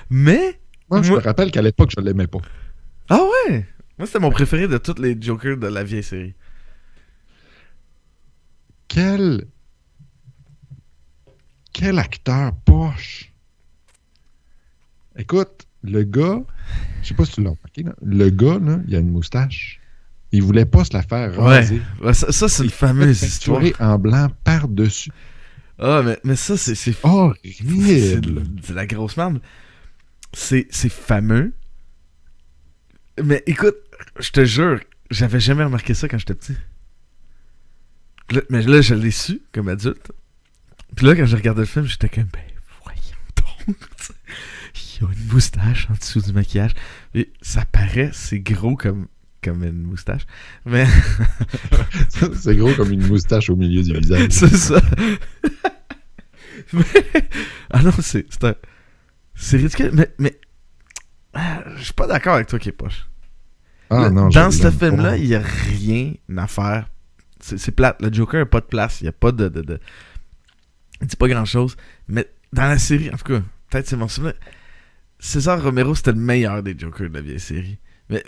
Mais... Moi, je me rappelle qu'à l'époque, je l'aimais pas. Ah ouais? Moi, c'était mon préféré de tous les Jokers de la vieille série. Quel acteur poche. Écoute, le gars... Je sais pas si tu l'as remarqué, là. Le gars, là, il a une moustache. Il voulait pas se la faire raser. Ouais, ça c'est une fameuse histoire. En blanc par-dessus. Ah, mais ça, c'est horrible. C'est la grosse merde. C'est fameux. Mais écoute, je te jure, j'avais jamais remarqué ça quand j'étais petit. Mais là, je l'ai su comme adulte. Puis là, quand j'ai regardé le film, j'étais comme, voyons donc. Il y a une moustache en dessous du maquillage. Et ça paraît, c'est gros comme une moustache. Mais... c'est gros comme une moustache au milieu du visage. C'est ça. Mais... Ah non, c'est ridicule. Mais je suis pas d'accord avec toi qui est poche. Non, dans ce film-là, il n'y a rien à faire. C'est plate. Le Joker n'a pas de place. Il n'y a pas de... Il dit pas grand-chose. Mais dans la série, en tout cas, peut-être c'est mon souvenir, César Romero, c'était le meilleur des Jokers de la vieille série. Mais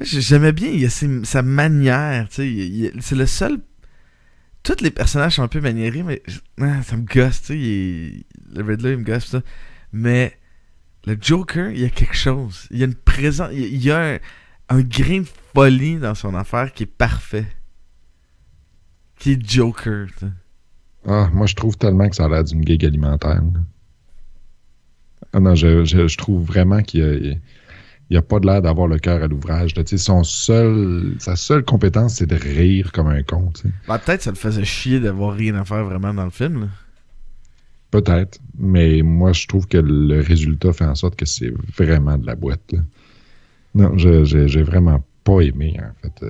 j'aimais bien, il y a sa manière, tu sais, c'est le seul... Tous les personnages sont un peu maniérés, mais ça me gosse, tu sais, le Riddler, il me gosse, ça. Mais le Joker, il y a quelque chose. Il y a une présence, il y a un grain de folie dans son affaire qui est parfait. Qui est Joker, tu sais. Ah, moi, je trouve tellement que ça a l'air d'une gig alimentaire. Ah non, je trouve vraiment qu'il n'y a pas de l'air d'avoir le cœur à l'ouvrage. Sa seule compétence, c'est de rire comme un con. Ben, peut-être ça le faisait chier d'avoir rien à faire vraiment dans le film. Là. Peut-être, mais moi, je trouve que le résultat fait en sorte que c'est vraiment de la boîte. Là. Non, j'ai vraiment pas aimé, en fait,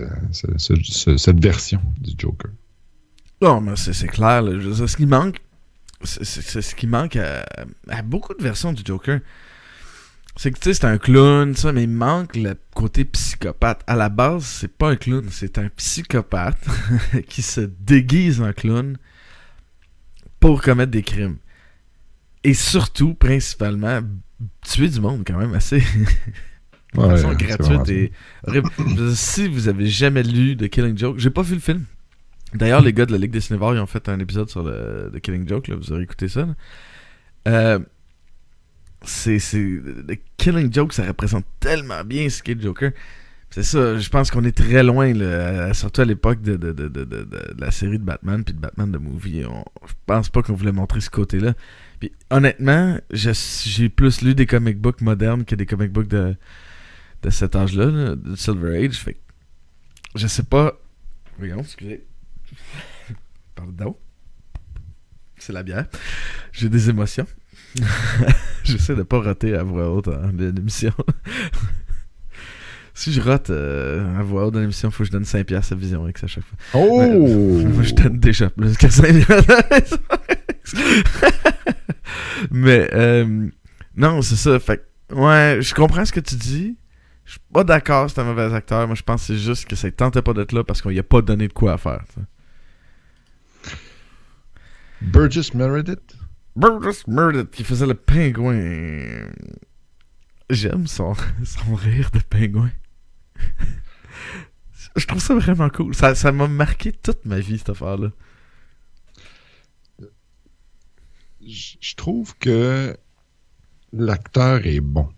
cette version du Joker. Non, mais c'est clair. Là. Ce qui manque, c'est ce qui manque à beaucoup de versions du Joker. C'est que, tu sais, c'est un clown, ça, mais il manque le côté psychopathe. À la base, c'est pas un clown, c'est un psychopathe qui se déguise en clown pour commettre des crimes. Et surtout, principalement, tuer du monde, quand même, assez... de façon gratuite et horrible. Si vous avez jamais lu The Killing Joke, j'ai pas vu le film. D'ailleurs, les gars de la Ligue des Cinévores, ils ont fait un épisode sur The Killing Joke, là, vous aurez écouté ça. The Killing Joke, ça représente tellement bien ce qu'est le Joker. C'est ça, je pense qu'on est très loin, là, surtout à l'époque de la série de Batman, puis de Batman The Movie. Je pense pas qu'on voulait montrer ce côté-là. Puis honnêtement, j'ai plus lu des comic books modernes que des comic books de cet âge-là, là, de Silver Age. Fait que je sais pas... Voyons, excusez. Pardon. C'est la bière. J'ai des émotions. J'essaie de pas roter à voix haute en émission. Si je rote à voix haute dans l'émission, il faut que je donne 5$ à Vision X à chaque fois. Oh! Moi, je donne déjà plus que 5$. Mais, non, c'est ça. Fait ouais, je comprends ce que tu dis. Je suis pas d'accord, c'est un mauvais acteur. Moi, je pense que c'est juste que ça ne tentait pas d'être là parce qu'on lui a pas donné de quoi à faire. T'sais. Burgess Meredith, qui faisait le pingouin. J'aime son rire de pingouin. Je trouve ça vraiment cool. Ça m'a marqué toute ma vie, cette affaire-là. Je trouve que l'acteur est bon.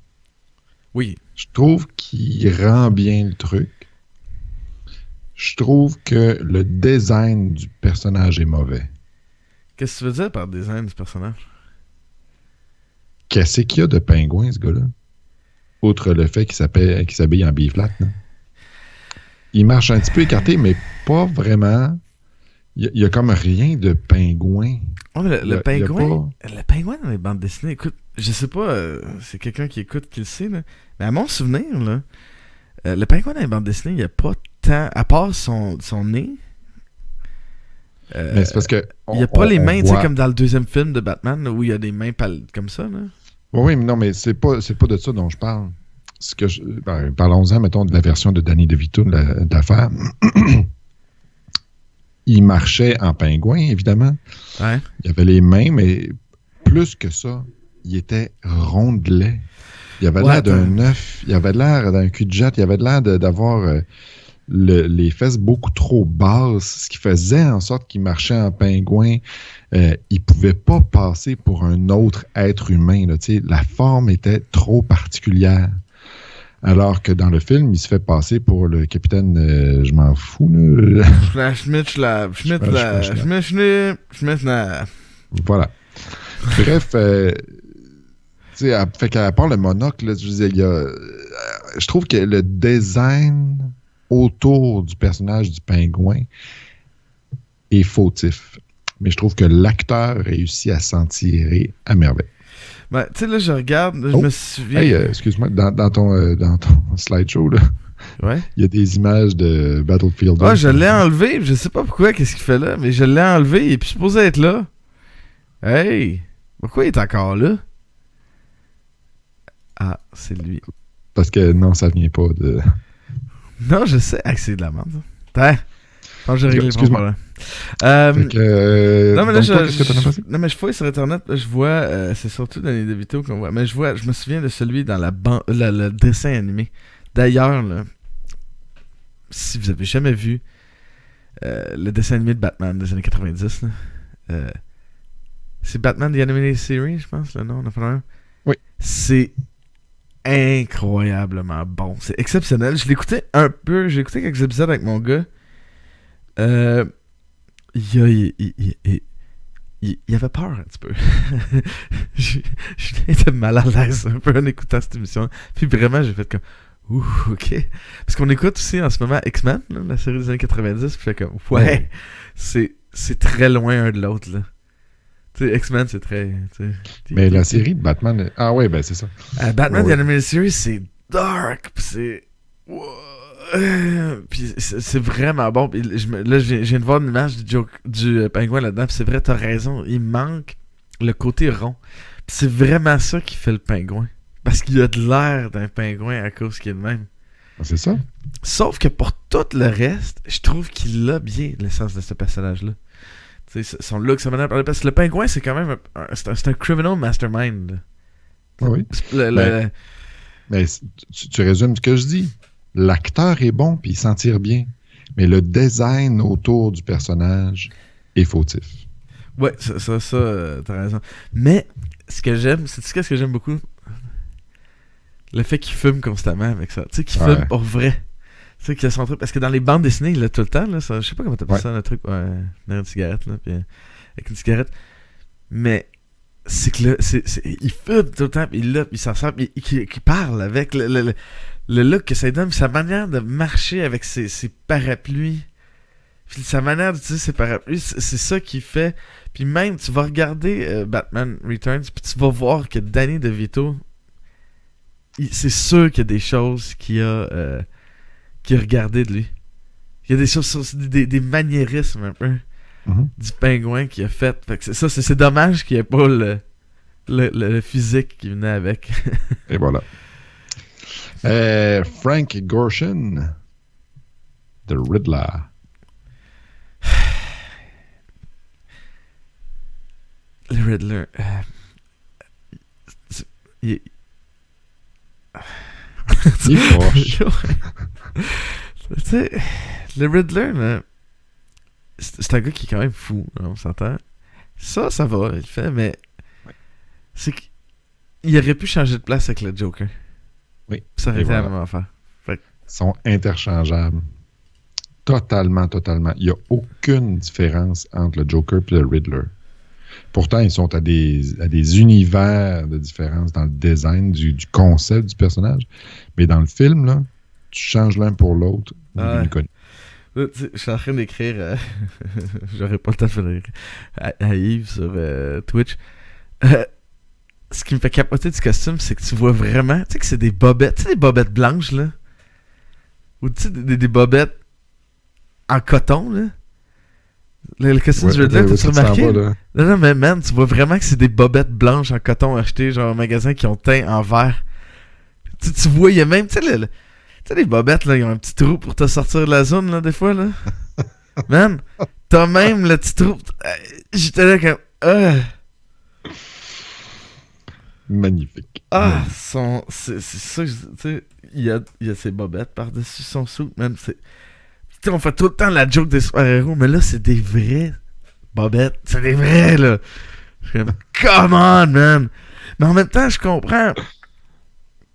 Oui. Je trouve qu'il rend bien le truc. Je trouve que le design du personnage est mauvais. Qu'est-ce que tu veux dire par design du personnage? Qu'est-ce qu'il y a de pingouin, ce gars-là? Outre le fait qu'il s'habille en biflat. Il marche un petit peu écarté, mais pas vraiment. Il y a comme rien de pingouin. Oh, le pingouin, le pingouin dans les bandes dessinées, écoute, je sais pas, c'est quelqu'un qui écoute qui le sait, là, mais à mon souvenir, là, le pingouin dans les bandes dessinées, il n'y a pas tant, à part son nez. Mais c'est parce que il n'y a pas les mains, tu sais, comme dans le deuxième film de Batman, là, où il y a des mains comme ça. Là. Oui, mais non, mais c'est pas de ça dont je parle. Parlons-en, mettons, de la version de Danny DeVito de l'affaire. Il marchait en pingouin, évidemment. Ouais. Il avait les mains, mais plus que ça, il était rondelet. Il avait l'air d'un œuf, il avait l'air d'un cul de jatte, il avait l'air d'avoir les fesses beaucoup trop basses, ce qui faisait en sorte qu'il marchait en pingouin. Il pouvait pas passer pour un autre être humain. Là, la forme était trop particulière. Alors que dans le film, il se fait passer pour le capitaine, je m'en fous. Schmidt. Voilà. Bref, fait qu'à part le monocle, là, je trouve que le design autour du personnage du pingouin est fautif. Mais je trouve que l'acteur réussit à s'en tirer à merveille. Ben, tu sais, là, je regarde, je me souviens... Hey, excuse-moi, dans ton slideshow, là, ouais? Il y a des images de Battlefield 2. Ah, je l'ai enlevé, je sais pas pourquoi, qu'est-ce qu'il fait là, mais je l'ai enlevé, et puis supposé être là. Hey! Pourquoi il est encore là? Ah, c'est lui. Parce que non, ça vient pas de... Non, je sais. Ah, c'est de la merde. Hein? Je pense que j'ai réglé le problème. Non, mais là, qu'est-ce que t'en as passé? Non, mais je fouille sur Internet, là, je vois, c'est surtout dans les vidéos qu'on voit, mais je me souviens de celui dans le dessin animé. D'ailleurs, là, si vous avez jamais vu le dessin animé de Batman des années 90, là, c'est Batman The Animated Series, je pense, le nom, on a fait un. Oui. C'est incroyablement bon. C'est exceptionnel. Je l'écoutais un peu, j'ai écouté quelques épisodes avec mon gars. Il avait peur un petit peu. J'étais mal à l'aise un peu en écoutant cette émission. Puis vraiment, j'ai fait comme ouh, ok. Parce qu'on écoute aussi en ce moment X-Men, là, la série des années 90. Puis comme ouais. C'est très loin un de l'autre, là. Tu sais, X-Men, c'est très. Mais la série de Batman. Ah ouais, ben c'est ça. Batman The Animated Series, c'est dark. Puis c'est. Puis c'est vraiment bon. Puis là, je viens de voir une image du pingouin là-dedans. Puis c'est vrai, t'as raison. Il manque le côté rond. Puis c'est vraiment ça qui fait le pingouin. Parce qu'il a de l'air d'un pingouin à cause qu'il est de même. C'est ça. Sauf que pour tout le reste, je trouve qu'il a bien l'essence de ce personnage-là. Tu sais, son look, sa manière de parler. Parce que le pingouin, c'est quand même c'est un criminal mastermind. Ah oui. Mais tu résumes ce que je dis. L'acteur est bon puis il s'en tire bien. Mais le design autour du personnage est fautif. Ouais, ça t'as raison. Mais ce que j'aime, c'est ce que j'aime beaucoup? Le fait qu'il fume constamment avec ça. Tu sais, qu'il fume pour vrai. Tu sais, qu'il a son truc. Parce que dans les bandes dessinées, il l'a tout le temps. Là, ça, je sais pas comment t'appelles ça, le truc. Dans une cigarette, là, puis avec une cigarette. Mais c'est que là, il fume tout le temps, puis il s'en sort, puis il parle avec le look que ça donne, sa manière de marcher avec ses parapluies. Puis sa manière d'utiliser ses parapluies, c'est ça qui fait. Puis même, tu vas regarder Batman Returns, puis tu vas voir que Danny DeVito, c'est sûr qu'il y a des choses qu'il a regardé de lui. Il y a des choses, des maniérismes un peu du pingouin qu'il a fait. Fait que c'est dommage qu'il n'y ait pas le physique qui venait avec. Et voilà. Frank Gorshin, The Riddler. Le Riddler. Il est proche. Tu sais, le Riddler, là, c'est un gars qui est quand même fou, là, on s'entend. Ça va, il le fait, mais c'est qu'il aurait pu changer de place avec le Joker. Oui. Ça aurait été la même affaire. Ils sont interchangeables. Totalement. Il n'y a aucune différence entre le Joker et le Riddler. Pourtant, ils sont à des univers de différence dans le design du concept du personnage. Mais dans le film, là, tu changes l'un pour l'autre. Je suis en train d'écrire, j'aurais pas le temps de faire à Yves sur Twitch. Ce qui me fait capoter du costume, c'est que tu vois vraiment, tu sais que c'est des bobettes, tu sais des bobettes blanches, là. Ou tu sais, des bobettes en coton, là. Le costume du Riddler, t'as-tu remarqué? Non, mais man, tu vois vraiment que c'est des bobettes blanches en coton achetées genre au magasin qui ont teint en vert. Tu vois, il y a même, tu sais, les bobettes, là, ils ont un petit trou pour te sortir de la zone, là, des fois, là. Man, t'as même le petit trou. J'étais là comme... Magnifique. C'est ça, tu sais, il y a ses bobettes par-dessus son sou, man, on fait tout le temps la joke des super-héros, mais là, c'est des vrais bobettes. C'est des vrais, là. Je suis comme, come on, man. Mais en même temps, je comprends.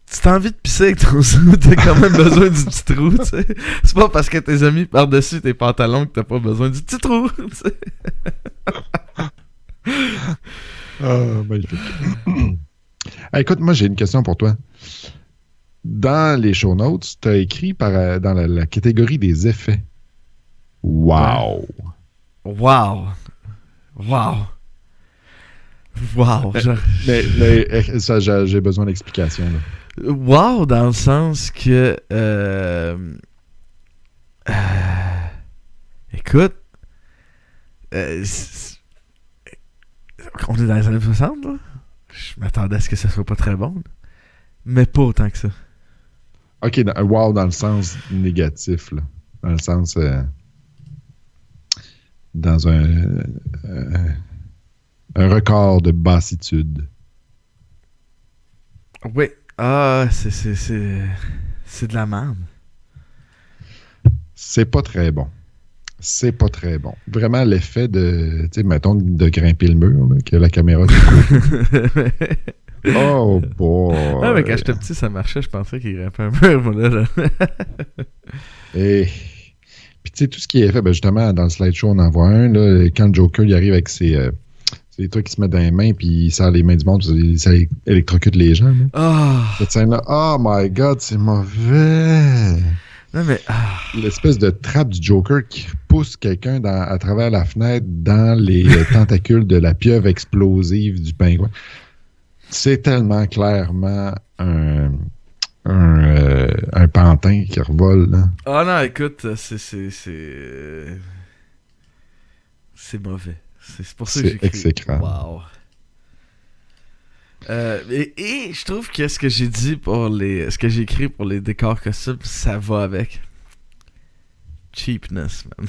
Si t'as envie de pisser avec ton sou, t'as quand même besoin du petit trou, tu sais. C'est pas parce que t'es mis par-dessus tes pantalons que t'as pas besoin du petit trou, tu sais. Magnifique. Écoute, moi, j'ai une question pour toi. Dans les show notes, tu as écrit dans la catégorie des effets. Wow! Mais ça, j'ai besoin d'explications. Wow, dans le sens que... écoute... on est dans les années 60, là. Je m'attendais à ce que ça soit pas très bon. Là. Mais pas autant que ça. OK, wow dans le sens négatif, là. Dans le sens... dans un record de bassitude. Oui. Ah, c'est de la merde. C'est pas très bon. C'est pas très bon. Vraiment, l'effet de, tu sais, mettons, de grimper le mur, là, que la caméra qui court. Oh boy! Ah, mais quand j'étais petit, ça marchait. Je pensais qu'il grimpait un mur, moi, là. Et puis, tu sais, tout ce qui est fait, ben, justement, dans le slideshow, on en voit un, là, quand le Joker, il arrive avec ses trucs qui se mettent dans les mains, puis il serre les mains du monde, ça électrocute les gens. Cette scène-là, oh my God, c'est mauvais! Non, mais... L'espèce de trappe du Joker qui pousse quelqu'un à travers la fenêtre dans les tentacules de la pieuvre explosive du pingouin. C'est tellement clairement un pantin qui revole. Là. Ah non, écoute, c'est mauvais. C'est pour ça que c'est exécrable. Wow. Et je trouve que ce que j'ai dit ce que j'ai écrit pour les décors costumes, ça va avec. Cheapness, man.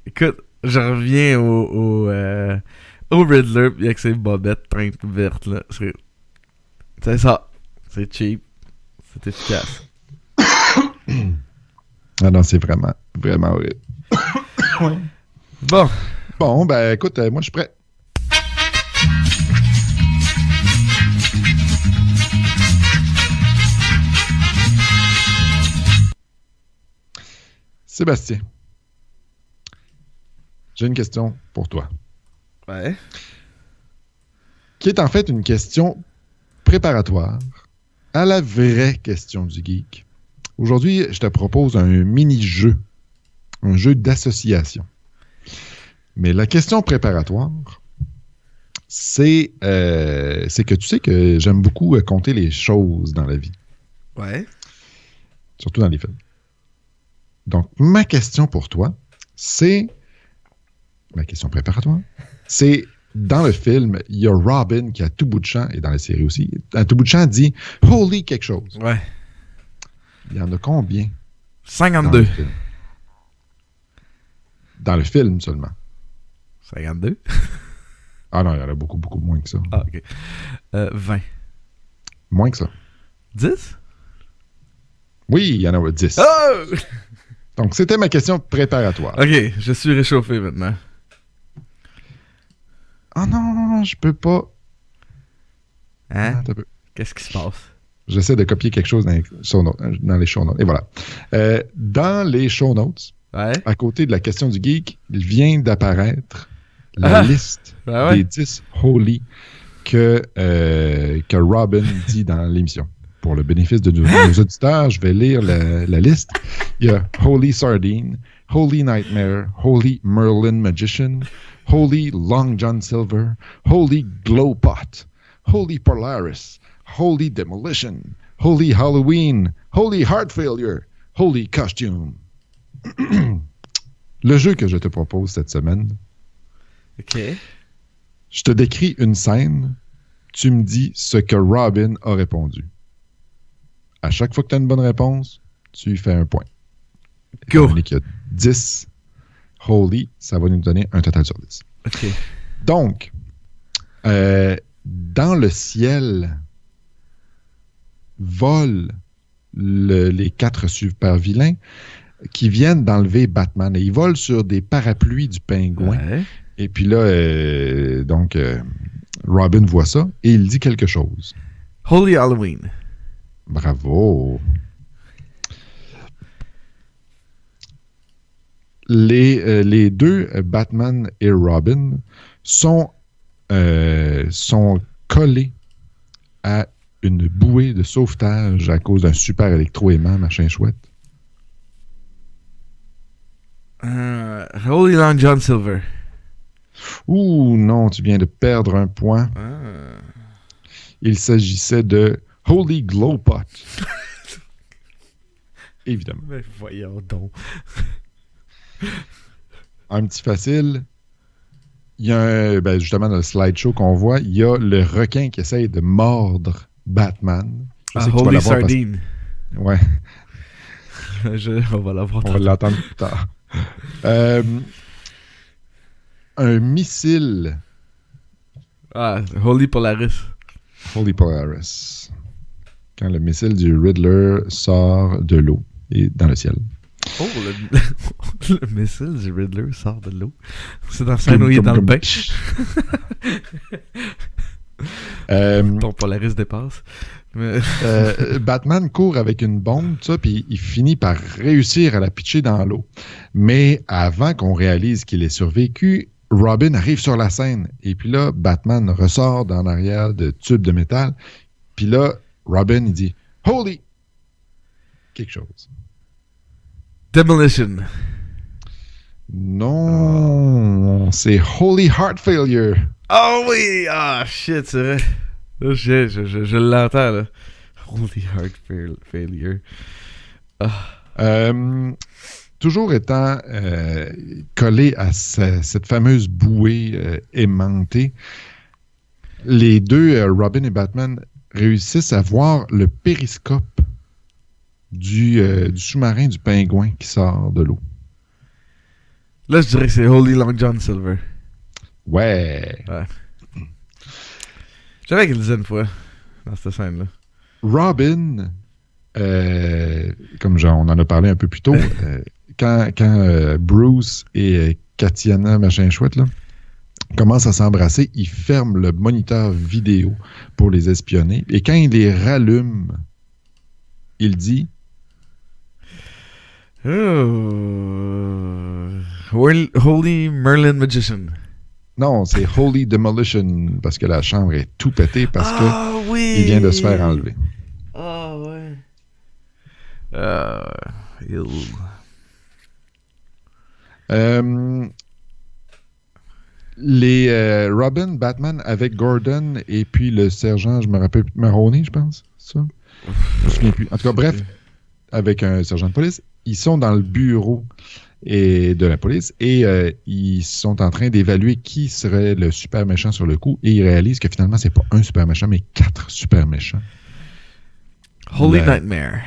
Écoute, je reviens au Riddler pis avec ses bobettes teintes vertes là. C'est ça. C'est cheap. C'est efficace. Ah non, c'est vraiment, vraiment horrible. Ouais. Bon, ben écoute, moi je suis prêt. Sébastien, j'ai une question pour toi. Ouais. Qui est en fait une question préparatoire à la vraie question du geek. Aujourd'hui, je te propose un mini-jeu, un jeu d'association. Mais la question préparatoire, c'est que tu sais que j'aime beaucoup compter les choses dans la vie. Ouais. Surtout dans les films. Donc, ma question pour toi, c'est... Ma question préparatoire, c'est... Dans le film, il y a Robin qui, à tout bout de champ, et dans la série aussi, à tout bout de champ, dit « Holy quelque chose ». Ouais. Il y en a combien? 52. Dans le film seulement. 52? Ah non, il y en a beaucoup, beaucoup moins que ça. Ah, OK. 20. Moins que ça. 10? Oui, il y en a 10. Oh! Donc, c'était ma question préparatoire. OK, je suis réchauffé maintenant. Ah non, je peux pas. Hein? Qu'est-ce qui se passe? J'essaie de copier quelque chose dans les show notes. Et voilà. Dans les show notes, ouais. À côté de la question du geek, il vient d'apparaître la liste des 10 holy que Robin dit dans l'émission. Pour le bénéfice de nos auditeurs, je vais lire la liste. Il y a Holy Sardine, Holy Nightmare, Holy Merlin Magician, Holy Long John Silver, Holy Glowpot, Holy Polaris, Holy Demolition, Holy Halloween, Holy Heart Failure, Holy Costume. Le jeu que je te propose cette semaine. OK. Je te décris une scène, tu me dis ce que Robin a répondu. À chaque fois que tu as une bonne réponse, tu fais un point. Go! Il y a 10 holy, ça va nous donner un total sur 10. OK. Donc, dans le ciel, volent les 4 super vilains qui viennent d'enlever Batman. Et ils volent sur des parapluies du pingouin. Ouais. Et puis là, Robin voit ça et il dit quelque chose. Holy Halloween. Bravo. Les deux, Batman et Robin, sont collés à une bouée de sauvetage à cause d'un super électro-aimant, machin chouette. Holy Long John Silver. Ouh, non, tu viens de perdre un point. Il s'agissait de Holy Glowpot. Évidemment. Mais voyons donc. Un petit facile. Il y a justement dans le slideshow qu'on voit, il y a le requin qui essaye de mordre Batman. Holy Sardine. Ouais. On va l'avoir. On va l'entendre plus tard. Un missile. Ah, Holy Polaris. Holy Polaris. Quand le missile du Riddler sort de l'eau et dans le ciel. Oh, le missile du Riddler sort de l'eau. C'est dans la scène où il est dans le bain. Ton Polaris dépasse. Mais... Batman court avec une bombe, puis il finit par réussir à la pitcher dans l'eau. Mais avant qu'on réalise qu'il ait survécu, Robin arrive sur la scène. Et puis là, Batman ressort d'en arrière de tubes de métal. Puis là, Robin, il dit « Holy! » quelque chose. Demolition. Non, c'est Holy Heart Failure. Oh oui! Ah, shit, c'est vrai. Là, je l'entends, là. Holy Heart Failure. Ah. Toujours étant collé à cette fameuse bouée aimantée, les deux, Robin et Batman, réussissent à voir le périscope du sous-marin du pingouin qui sort de l'eau. Là, je dirais que c'est Holy Long John Silver. Ouais. J'avais qu'il le disait une fois dans cette scène-là. Robin, comme on en a parlé un peu plus tôt, quand Bruce et Katiana, machin chouette, là, commencent à s'embrasser, il ferme le moniteur vidéo pour les espionner. Et quand il les rallume, il dit... Holy Merlin Magician. Non, c'est Holy Demolition, parce que la chambre est tout pétée, parce que il vient de se faire enlever. Ah ouais. Les Robin, Batman avec Gordon et puis le sergent, je me rappelle plus, Mahoney, je pense, ça? Je me souviens plus. En tout cas, bref, avec un sergent de police, ils sont dans le bureau de la police et ils sont en train d'évaluer qui serait le super méchant sur le coup et ils réalisent que finalement, c'est pas un super méchant, mais 4 super méchants. Holy Nightmare.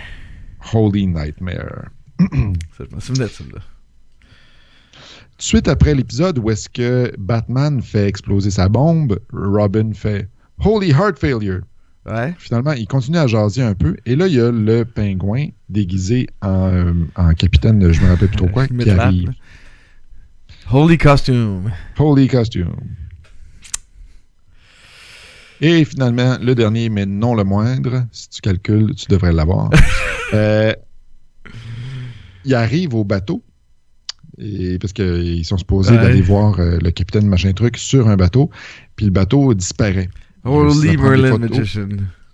Holy Nightmare. Ça, je me souviens de ça, là. Tout de suite après l'épisode où est-ce que Batman fait exploser sa bombe, Robin fait Holy Heart Failure. Ouais. Finalement, il continue à jaser un peu. Et là, il y a le pingouin déguisé en capitaine, je me rappelle plus trop quoi, qui arrive. Holy Costume. Holy Costume. Et finalement, le dernier, mais non le moindre, si tu calcules, tu devrais l'avoir. Il arrive au bateau. Et parce qu'ils sont supposés d'aller voir le capitaine machin truc sur un bateau, puis le bateau disparaît. Holy Merlin Magician.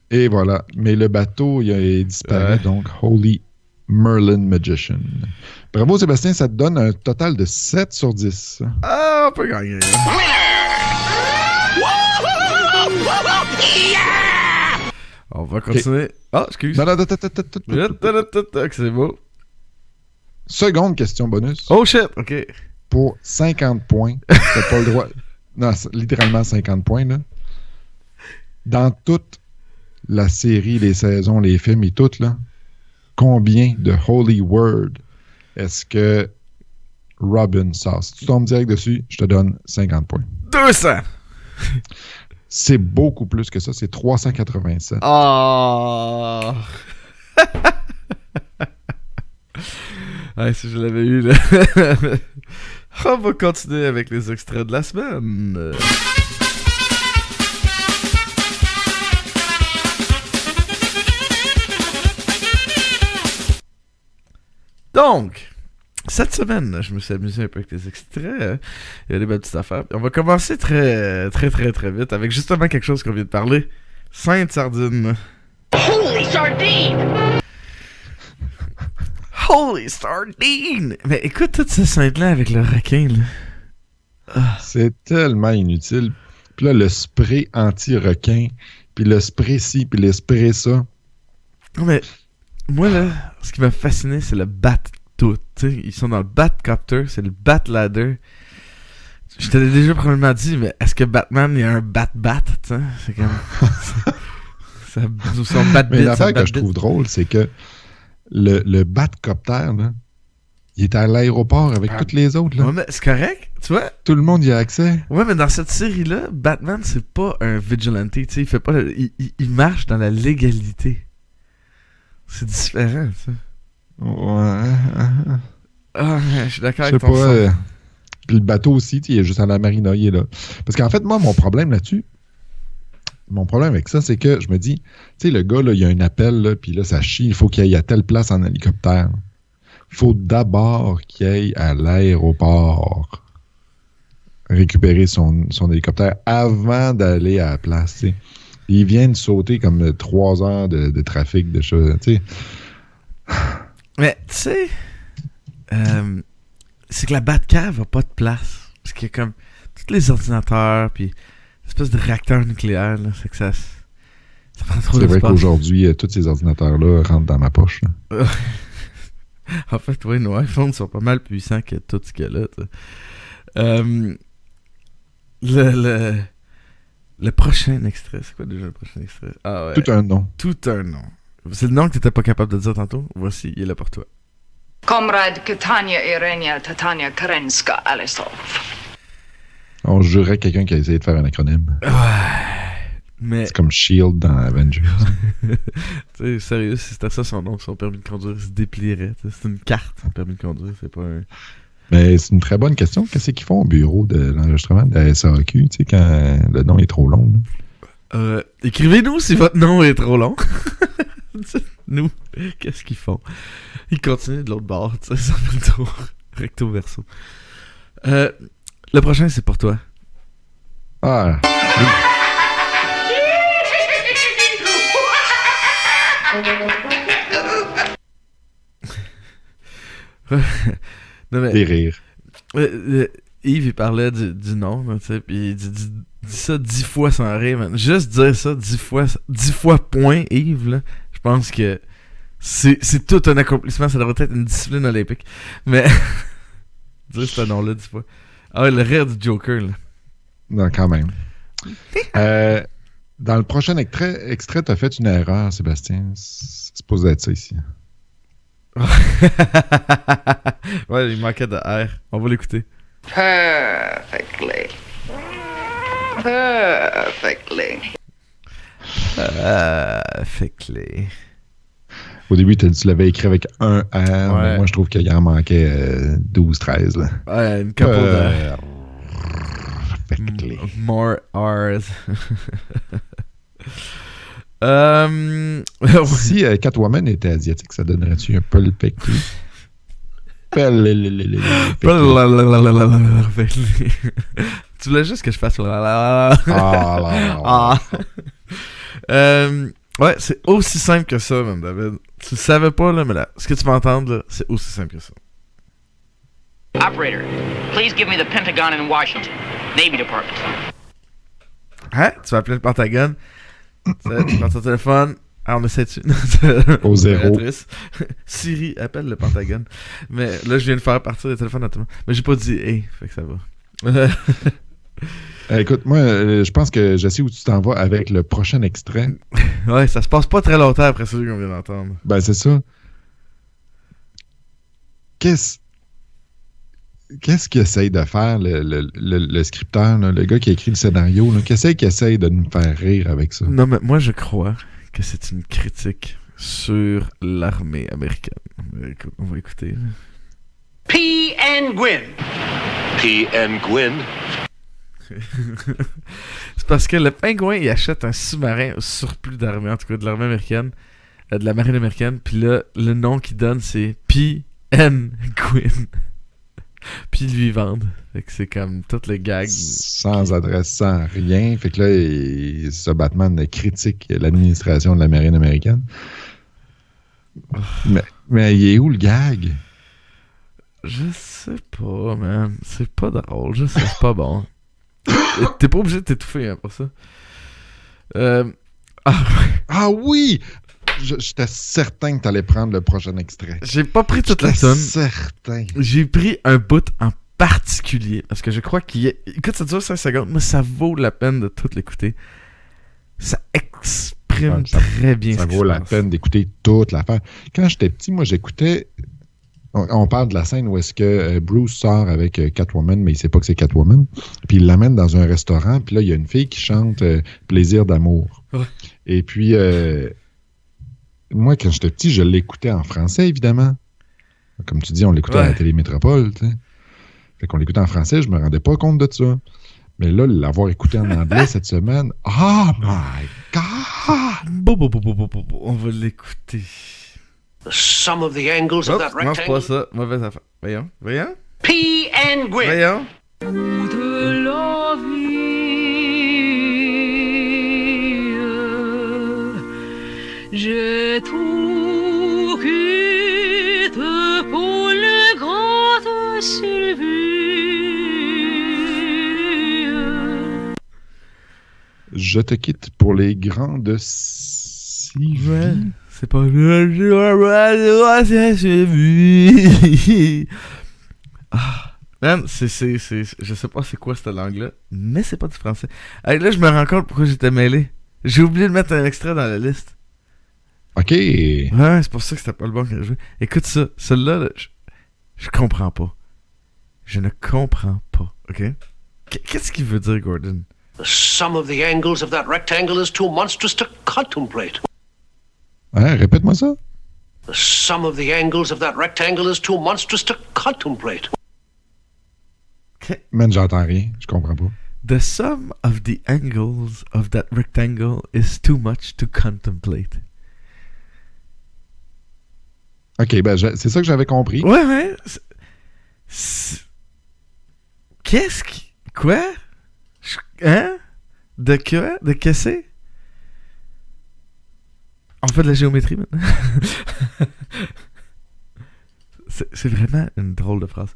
Et voilà. Mais le bateau, il disparaît, donc Holy Merlin Magician. Bravo Sébastien, ça te donne un total de 7 sur 10. Ah, on peut gagner. On va continuer. Okay. Ah, excuse. Non, c'est beau. Seconde question bonus. Oh shit, ok. Pour 50 points. T'as pas le droit. Non, littéralement 50 points, là. Dans toute la série, les saisons, les films et tout, là, combien de Holy Word est-ce que Robin sort? Si tu tombes direct dessus, je te donne 50 points. 200! C'est beaucoup plus que ça. C'est 387. Oh! Ouais, si je l'avais eu, là. On va continuer avec les extraits de la semaine. Donc, cette semaine, je me suis amusé un peu avec les extraits. Il y a des belles petites affaires. On va commencer très vite avec justement quelque chose qu'on vient de parler. Sainte Sardine. Holy Sardine! Holy Sardine! Mais écoute toute cette scène-là avec le requin, là. Ah. C'est tellement inutile. Puis là, le spray anti-requin, puis le spray ci, puis le spray ça. Non, mais moi, là, ce qui m'a fasciné, c'est le bat-tout. Ils sont dans le bat-copter, c'est le bat-ladder. Je t'avais déjà probablement dit, mais est-ce que Batman, il y a un bat-bat? C'est comme... son bat-bit. Mais l'affaire que je trouve drôle, c'est que le Batcopter, là, il est à l'aéroport avec tous les autres. Là. Ouais, mais c'est correct, tu vois? Tout le monde y a accès. Ouais, mais dans cette série-là, Batman, c'est pas un vigilante, tu sais, il fait pas... Il marche dans la légalité. C'est différent, ça. Ouais. Ah, je suis d'accord Je avec sais ton pas. sens. Le bateau aussi, il est juste à la marina, il est là. Parce qu'en fait, moi, mon problème là-dessus, mon problème avec ça, c'est que je me dis, tu sais, le gars, là, il y a un appel, là, puis là, ça chie, il faut qu'il aille à telle place en hélicoptère. Il faut d'abord qu'il aille à l'aéroport récupérer son hélicoptère avant d'aller à la place, tu sais. Il vient de sauter comme 3 heures de trafic, de choses, tu sais. Mais, tu sais, c'est que la Batcave a pas de place. Parce qu'il y a comme tous les ordinateurs, puis l'espèce de réacteur nucléaire, là, c'est que ça prend trop C'est vrai d'espace. qu'aujourd'hui, tous ces ordinateurs-là rentrent dans ma poche. Là. En fait, oui, nos iPhones sont pas mal puissants que tout ce qu'il y a là. Le prochain extrait, c'est quoi déjà le prochain extrait? Ah ouais. Tout un nom. Tout un nom. C'est le nom que t'étais pas capable de dire tantôt. Voici, il est là pour toi. Comrade Katania Irenia Tatania Karenska Alisov. On jurait quelqu'un qui a essayé de faire un acronyme. Ouais. Mais. C'est comme Shield dans Avengers. Tu sais, sérieux, si c'était ça son nom, son permis de conduire se déplierait. C'est une carte, son permis de conduire, c'est pas un. Mais c'est une très bonne question. Qu'est-ce qu'ils font au bureau de l'enregistrement de la SAQ, tu sais, quand le nom est trop long? Écrivez-nous si votre nom est trop long. Nous, qu'est-ce qu'ils font? Ils continuent de l'autre bord, tu sais, ça fait le tour. Recto verso. Le prochain, c'est pour toi. Ah, Non, mais, des rires. Yves, il parlait du nom, tu sais, puis il dit ça 10 fois sans rire, man. Juste dire ça 10 fois point, Yves, là, je pense que c'est tout un accomplissement, ça devrait être une discipline olympique. Mais, dire ce nom-là 10 fois. Ah ouais, le rire du Joker, là. Non, quand même. Dans le prochain extrait, t'as fait une erreur, Sébastien. C'est supposé être ça ici. Ouais, il manquait de R. On va l'écouter. Perfectly. Perfectly. Au début, tu l'avais écrit avec un R. Ouais. Mais moi, je trouve qu'il en manquait 12-13. Là. Ouais, une couple de... Perfectly. More R's. Si Catwoman était asiatique, ça donnerait-tu un Perfectly? Tu voulais juste que je fasse... Ouais, c'est aussi simple que ça, même, David. Tu le savais pas, là, mais là, ce que tu vas entendre, là, c'est aussi simple que ça. Operator, please give me the Pentagon in Washington, Navy Department. Hein? Tu vas appeler le Pentagone. Tu prends ton téléphone. Ah, on essaie dessus. Au 0. Siri, appelle le Pentagone. Mais là, je viens de faire partir le téléphone à tout le monde. Mais j'ai pas dit « hey », fait que ça va. Écoute, moi, je pense que je sais où tu t'en vas avec le prochain extrait. Ouais, ça se passe pas très longtemps après celui qu'on vient d'entendre. Ben, c'est ça. Qu'est-ce qu'il essaye de faire, le scripteur, là, le gars qui a écrit le scénario? Là? Qu'est-ce qu'il essaye de nous faire rire avec ça? Non, mais moi, je crois que c'est une critique sur l'armée américaine. Écoute, on va écouter. P. N. Gwyn. P. N. Gwyn. C'est parce que le pingouin, il achète un sous-marin au surplus d'armée, en tout cas de l'armée américaine, de la marine américaine, puis là, le nom qu'il donne, c'est P. N. Gwyn. Puis ils lui vendent. Fait que c'est comme tout le gag. Sans adresse, sans rien. Fait que là, ce Batman critique l'administration de la marine américaine. Mais il est où le gag? Je sais pas, man. C'est pas drôle. Je sais, c'est pas bon. T'es pas obligé de t'étouffer hein, pour ça. Ah oui! J'étais certain que t'allais prendre le prochain extrait. J'ai pas pris toute la tonne. Certain. J'ai pris un bout en particulier. Parce que je crois qu'il est... Écoute, ça dure 5 secondes, mais ça vaut la peine de tout l'écouter. Ça exprime exprime très bien ça vaut la peine d'écouter toute l'affaire. Quand j'étais petit, moi, j'écoutais... On parle de la scène où est-ce que Bruce sort avec Catwoman, mais il sait pas que c'est Catwoman. Puis il l'amène dans un restaurant, puis là, il y a une fille qui chante Plaisir d'amour. Ouais. Et puis, moi, quand j'étais petit, je l'écoutais en français, évidemment. Comme tu dis, on l'écoutait à la Télémétropole, tu sais. Fait qu'on l'écoutait en français, je me rendais pas compte de ça. Mais là, l'avoir écouté en anglais cette semaine, oh my God! On va l'écouter. Some of the angles of that rectangle. Non, c'est pas ça. Mauvaise affaire. Voyons. P. and Gwyn. Voyons. De la vie, j'ai tout quitté pour le grand Sylvie. Je te quitte pour les grandes Sylvie. Ouais. C'est pas... Man, je sais pas c'est quoi cette langue-là, mais c'est pas du français. Hey, là, je me rends compte pourquoi j'étais mêlé. J'ai oublié de mettre un extrait dans la liste. OK. Ouais, c'est pour ça que c'était pas le bon que je jouais. Écoute ça, celle-là, là, je comprends pas. Je ne comprends pas, OK? Qu'est-ce qu'il veut dire, Gordon? The sum of the angles of that rectangle is too monstrous to contemplate. Hein, répète-moi ça. The sum of the angles of that rectangle is too monstrous to contemplate. Man, j'entends rien. Je comprends pas. The sum of the angles of that rectangle is too much to contemplate. OK, ben c'est ça que j'avais compris. Ouais. Qu'est-ce qui... Quoi? Hein? De quoi? De qu'est-ce? On fait de la géométrie maintenant. c'est vraiment une drôle de phrase.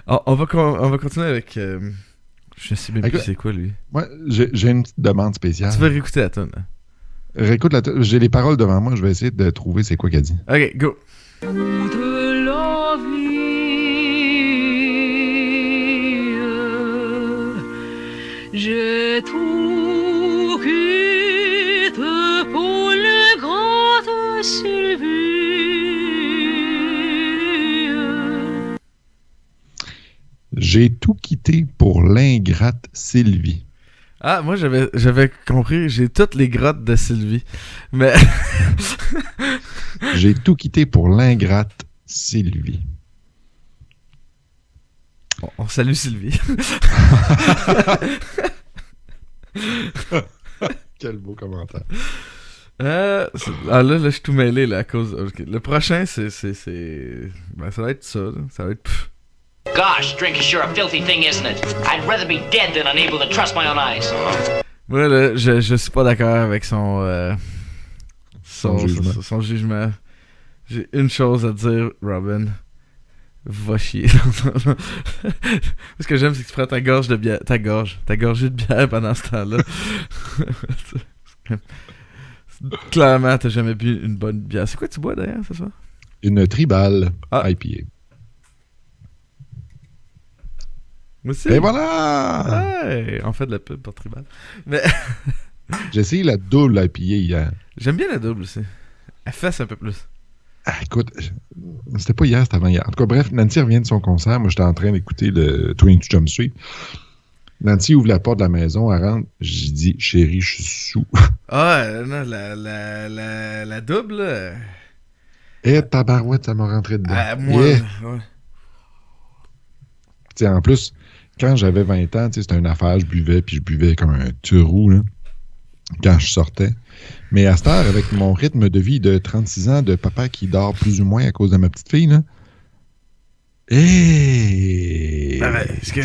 Alors, on va continuer avec... je sais même plus c'est quoi, lui. Moi, j'ai une petite demande spéciale. Tu veux réécouter la tonne? Hein? Réécoute la tonne. J'ai les paroles devant moi. Je vais essayer de trouver c'est quoi qu'elle dit. OK, go. De la vie, j'ai tout quitté pour le grand Sylvie. J'ai tout quitté pour l'ingrate Sylvie. Ah, moi, j'avais compris, j'ai toutes les grottes de Sylvie. Mais... J'ai tout quitté pour l'ingrate Sylvie. On salue Sylvie. Quel beau commentaire. Là, je suis tout mêlé là, à cause... Okay. Le prochain, c'est... Ben, ça va être ça. Là. Ça va être... Gosh, drink is sure a filthy thing, isn't it? I'd rather be dead than unable to trust my own eyes. Moi, là, je suis pas d'accord avec son jugement. J'ai une chose à dire, Robin. Va chier. Ce que j'aime, c'est que tu prends ta gorge de bière. Ta gorgée de bière pendant ce temps-là. Clairement, t'as jamais bu une bonne bière. C'est quoi tu bois d'ailleurs ce soir? Une Tribal IPA. Moi aussi. Et voilà! Ouais, on fait de la pub pour Tribal. Mais... J'ai essayé la double IPA hier. J'aime bien la double aussi. Elle fesse un peu plus. Ah, écoute, c'était pas hier, c'était avant hier. En tout cas, bref, Nancy revient de son concert. Moi, j'étais en train d'écouter le 22 Jump Street. Nancy ouvre la porte de la maison, elle rentre. J'ai dit, chérie, je suis sous. Ah, non, la double. Eh, tabarouette, ça m'a rentré dedans. Moi, ouais. Tu sais, en plus, quand j'avais 20 ans, c'était une affaire, je buvais comme un turou, là, quand je sortais. Mais à cette heure, avec mon rythme de vie de 36 ans, de papa qui dort plus ou moins à cause de ma petite fille, là. Parce que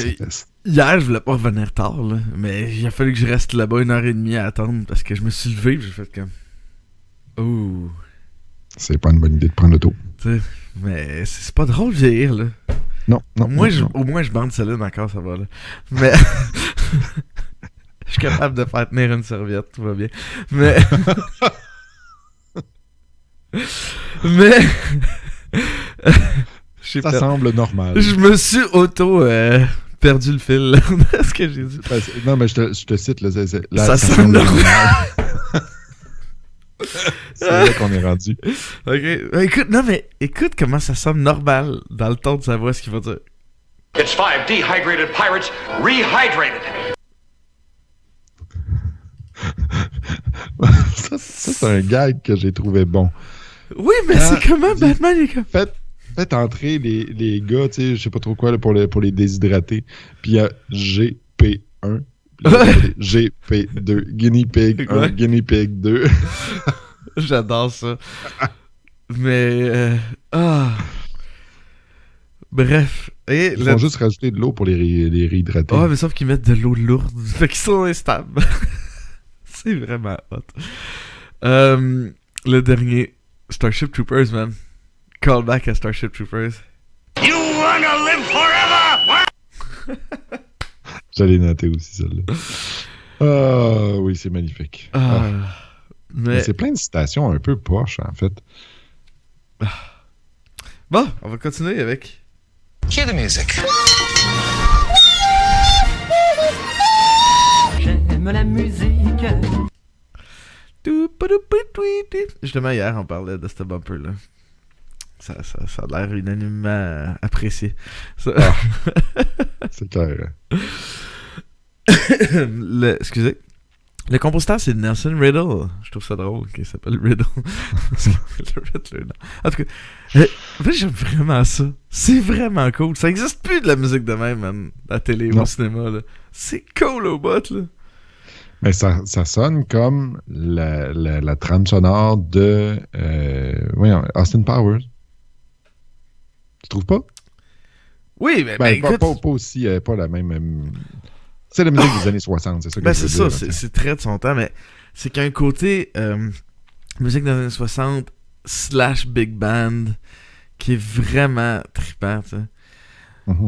hier, je voulais pas revenir tard, là, mais il a fallu que je reste là-bas 1h30 à attendre parce que je me suis levé et j'ai fait comme... Ouh. C'est pas une bonne idée de prendre l'auto. Mais c'est pas drôle de vieillir, là. Non. Au moins, je bande Céline encore, ça va, là. Mais... je suis capable de faire tenir une serviette, tout va bien. Mais... ça semble normal. Je me suis perdu le fil de ce que j'ai dit. Non, mais je te cite. Là, ça semble normal. C'est là qu'on est rendu. OK. Écoute comment ça sonne normal dans le ton de sa voix, ce qu'il va dire. It's 5 dehydrated pirates rehydrated. ça, c'est un gag que j'ai trouvé bon. Oui, mais c'est comment Batman est comme... Faites entrer les gars, tu sais, je sais pas trop quoi, là, pour les déshydrater. Puis il y a GP1, GP2, Guinea Pig 1, Guinea Pig 2. J'adore ça. Mais... Bref. Ils vont juste rajouter de l'eau pour les réhydrater. Ah, mais sauf qu'ils mettent de l'eau lourde. Fait qu'ils sont instables. C'est vraiment hot. Le dernier, Starship Troopers, man. Callback à Starship Troopers. You wanna live forever? J'allais noter aussi celle-là. Ah oui, c'est magnifique. Mais c'est plein de citations un peu poches, en fait. Bon, on va continuer avec... Cue the music. J'aime la musique. Justement, hier, on parlait de ce bumper-là. Ça a l'air unanimement apprécié. C'est clair. Excusez. Le compositeur, c'est Nelson Riddle. Je trouve ça drôle qu'il s'appelle Riddle. En tout cas, en fait, j'aime vraiment ça. C'est vraiment cool. Ça existe plus de la musique de même, man, à la télé ou au cinéma. Là. C'est cool au bout, là. Mais ça sonne comme la trame sonore de Austin Powers. Tu trouves pas? Oui, mais écoute... pas aussi, pas la même... C'est la musique des années 60, c'est ça que c'est ça, c'est très de son temps, mais c'est qu'il y a un côté musique des années 60 / Big Band qui est vraiment trippant, tu sais.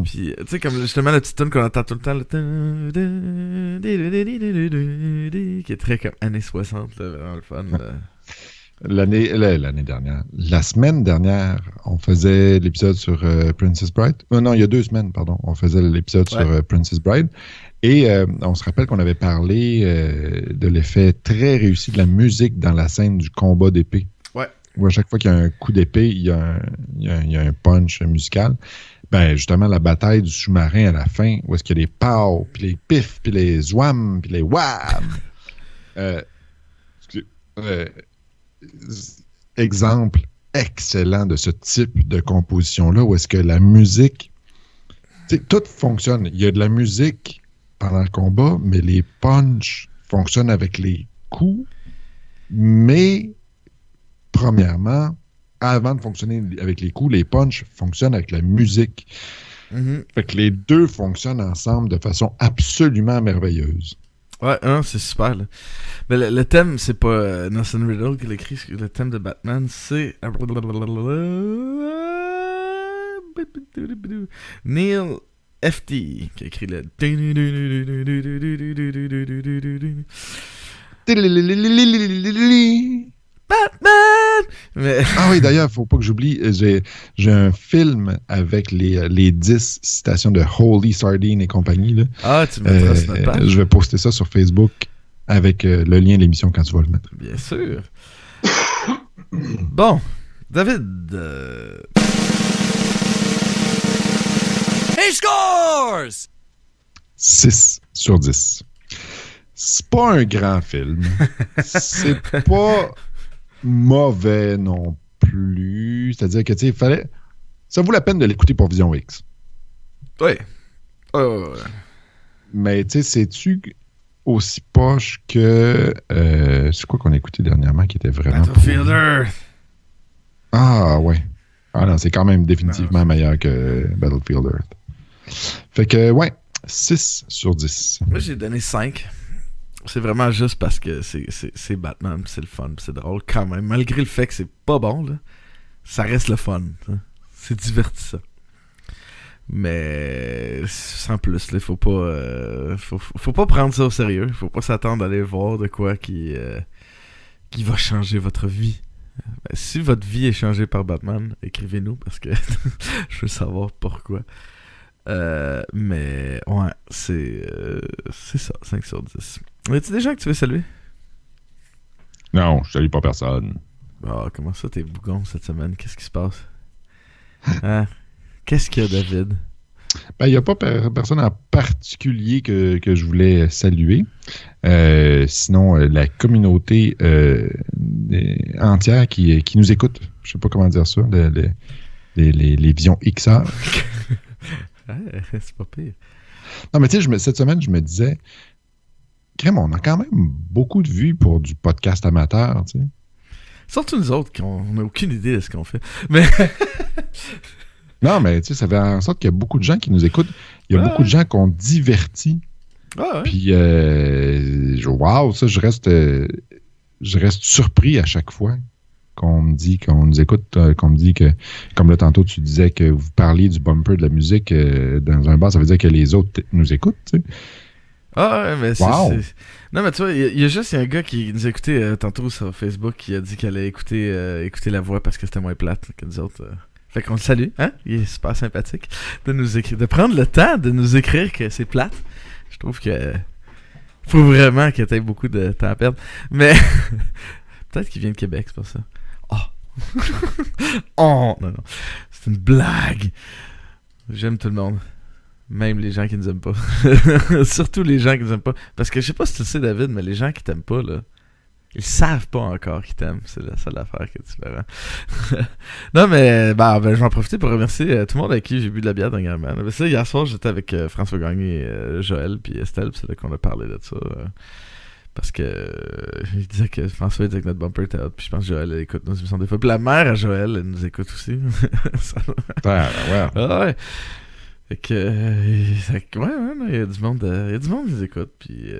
Puis, tu sais, comme justement la petite tune qu'on entend tout le temps, qui est très comme années 60, là, vraiment le fun. L'année dernière. La semaine dernière, on faisait l'épisode sur Princess Bride. Non, il y a 2 semaines, pardon. On faisait l'épisode sur Princess Bride. Et on se rappelle qu'on avait parlé de l'effet très réussi de la musique dans la scène du combat d'épée. Ouais. Où à chaque fois qu'il y a un coup d'épée, il y a un punch musical. Ben, justement, la bataille du sous-marin à la fin, où est-ce qu'il y a les pows, puis les pifs, puis les zwam, puis les wham. Exemple excellent de ce type de composition-là, où est-ce que la musique... Tu sais, tout fonctionne. Il y a de la musique pendant le combat, mais les punchs fonctionnent avec les coups. Mais, premièrement, avant de fonctionner avec les coups, les punchs fonctionnent avec la musique. Fait que les deux fonctionnent ensemble de façon absolument merveilleuse. Ouais, non, c'est super. Là. Mais le thème, c'est pas Nelson Riddle qui l'écrit. Le thème de Batman, c'est... Neil F.T. qui a écrit le... Batman! Mais... Ah oui, d'ailleurs, faut pas que j'oublie, j'ai un film avec les 10 citations de Holy Sardine et compagnie. Là. Ah, tu mettras sur notre page. Je vais poster ça sur Facebook avec le lien de l'émission quand tu vas le mettre. Bien sûr. Bon, David... He scores! 6 sur 10. C'est pas un grand film. C'est pas mauvais non plus. C'est-à-dire que, tu sais, ça vaut la peine de l'écouter pour Vision X. Oui. Mais, tu sais, c'est-tu aussi poche que... c'est quoi qu'on a écouté dernièrement qui était vraiment... Battlefield Earth. Ah, ouais. Ah non, c'est quand même définitivement meilleur que Battlefield Earth. Fait que, ouais, 6 sur 10. Moi, j'ai donné 5. C'est vraiment juste parce que c'est Batman, pis c'est le fun, pis c'est drôle quand même. Malgré le fait que c'est pas bon, là, ça reste le fun. Hein. C'est divertissant. Mais sans plus, il faut pas faut pas prendre ça au sérieux. Faut pas s'attendre à aller voir de quoi qui va changer votre vie. Ben, si votre vie est changée par Batman, écrivez-nous parce que je veux savoir pourquoi. Mais ouais, c'est ça, 5 sur 10. Y a-t-il des gens que tu veux saluer? Non, je salue pas personne. Oh, comment ça, t'es bougon cette semaine? Qu'est-ce qui se passe? Hein? Qu'est-ce qu'il y a, David? Ben, il n'y a pas personne en particulier que je voulais saluer. Sinon, la communauté entière qui nous écoute. Je sais pas comment dire ça. Les visions XR. Ouais, c'est pas pire. Non, mais tu sais, cette semaine, je me disais, crème, on a quand même beaucoup de vues pour du podcast amateur, tu sais. Surtout nous autres, on n'a aucune idée de ce qu'on fait. Mais... Non, mais tu sais, ça fait en sorte qu'il y a beaucoup de gens qui nous écoutent. Il y a beaucoup de gens qu'on divertit. Ah ouais. Puis, wow, ça, je reste surpris à chaque fois qu'on me dit, qu'on nous écoute, qu'on me dit que, comme là, tantôt, tu disais que vous parliez du bumper de la musique dans un bar, ça veut dire que les autres nous écoutent, tu sais. Ah ouais, mais wow. c'est... Non, mais tu vois, il y a juste un gars qui nous écoutait tantôt sur Facebook qui a dit qu'elle allait écouter la voix parce que c'était moins plate que nous autres. Fait qu'on le salue, hein? Il est super sympathique de nous écrire, de prendre le temps de nous écrire que c'est plate. Je trouve que faut vraiment que t'aies beaucoup de temps à perdre. Mais peut-être qu'il vient de Québec, c'est pas ça. Oh! Oh! Non. C'est une blague. J'aime tout le monde. Même les gens qui nous aiment pas. Surtout les gens qui nous aiment pas. Parce que je sais pas si tu le sais, David, mais les gens qui t'aiment pas, là, ils savent pas encore qu'ils t'aiment. C'est la seule affaire qui est différente. Non, mais ben, je vais en profiter pour remercier tout le monde avec qui j'ai bu de la bière dernièrement. Mais ça, hier soir, j'étais avec François Gagné, Joël puis Estelle, puis c'est là qu'on a parlé de ça. Parce que il disait que François disait que notre bumper était hot, puis je pense que Joël écoute nos émissions des fois. Puis la mère à Joël, elle nous écoute aussi. Ça... ouais. Ah ouais. Fait que, ouais, il y a du monde qui nous écoute, puis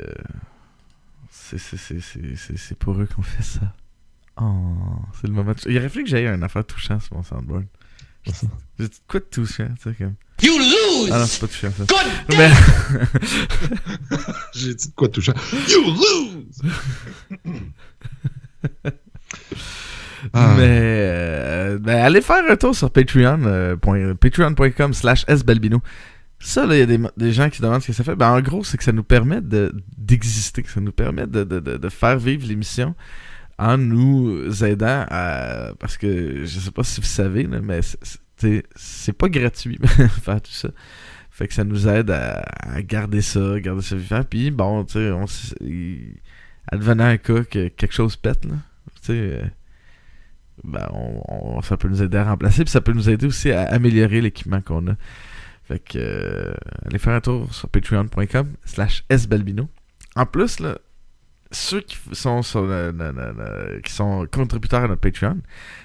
c'est pour eux qu'on fait ça. Oh, c'est le moment de... Il aurait fallu que j'aille une affaire touchante sur mon soundboard. J'ai dit quoi de touchant, tu sais, comme... You lose! Ah non, c'est pas touchant, ça. God mais... J'ai dit quoi de touchant? You lose! Mais allez faire un tour sur Patreon, patreon.com/sbalbino. Ça, là, il y a des gens qui se demandent ce que ça fait. Ben, en gros, c'est que ça nous permet d'exister. Ça nous permet de faire vivre l'émission en nous aidant à... Parce que, je sais pas si vous savez, là, mais c'est pas gratuit faire tout ça. Fait que ça nous aide à garder ça vivant. Puis, bon, tu sais, advenant un cas que quelque chose pète, là, tu sais... Ben, ça peut nous aider à remplacer, puis ça peut nous aider aussi à améliorer l'équipement qu'on a. Fait que allez faire un tour sur patreon.com/sbalbino. En plus, là, ceux qui sont qui sont contributeurs à notre Patreon,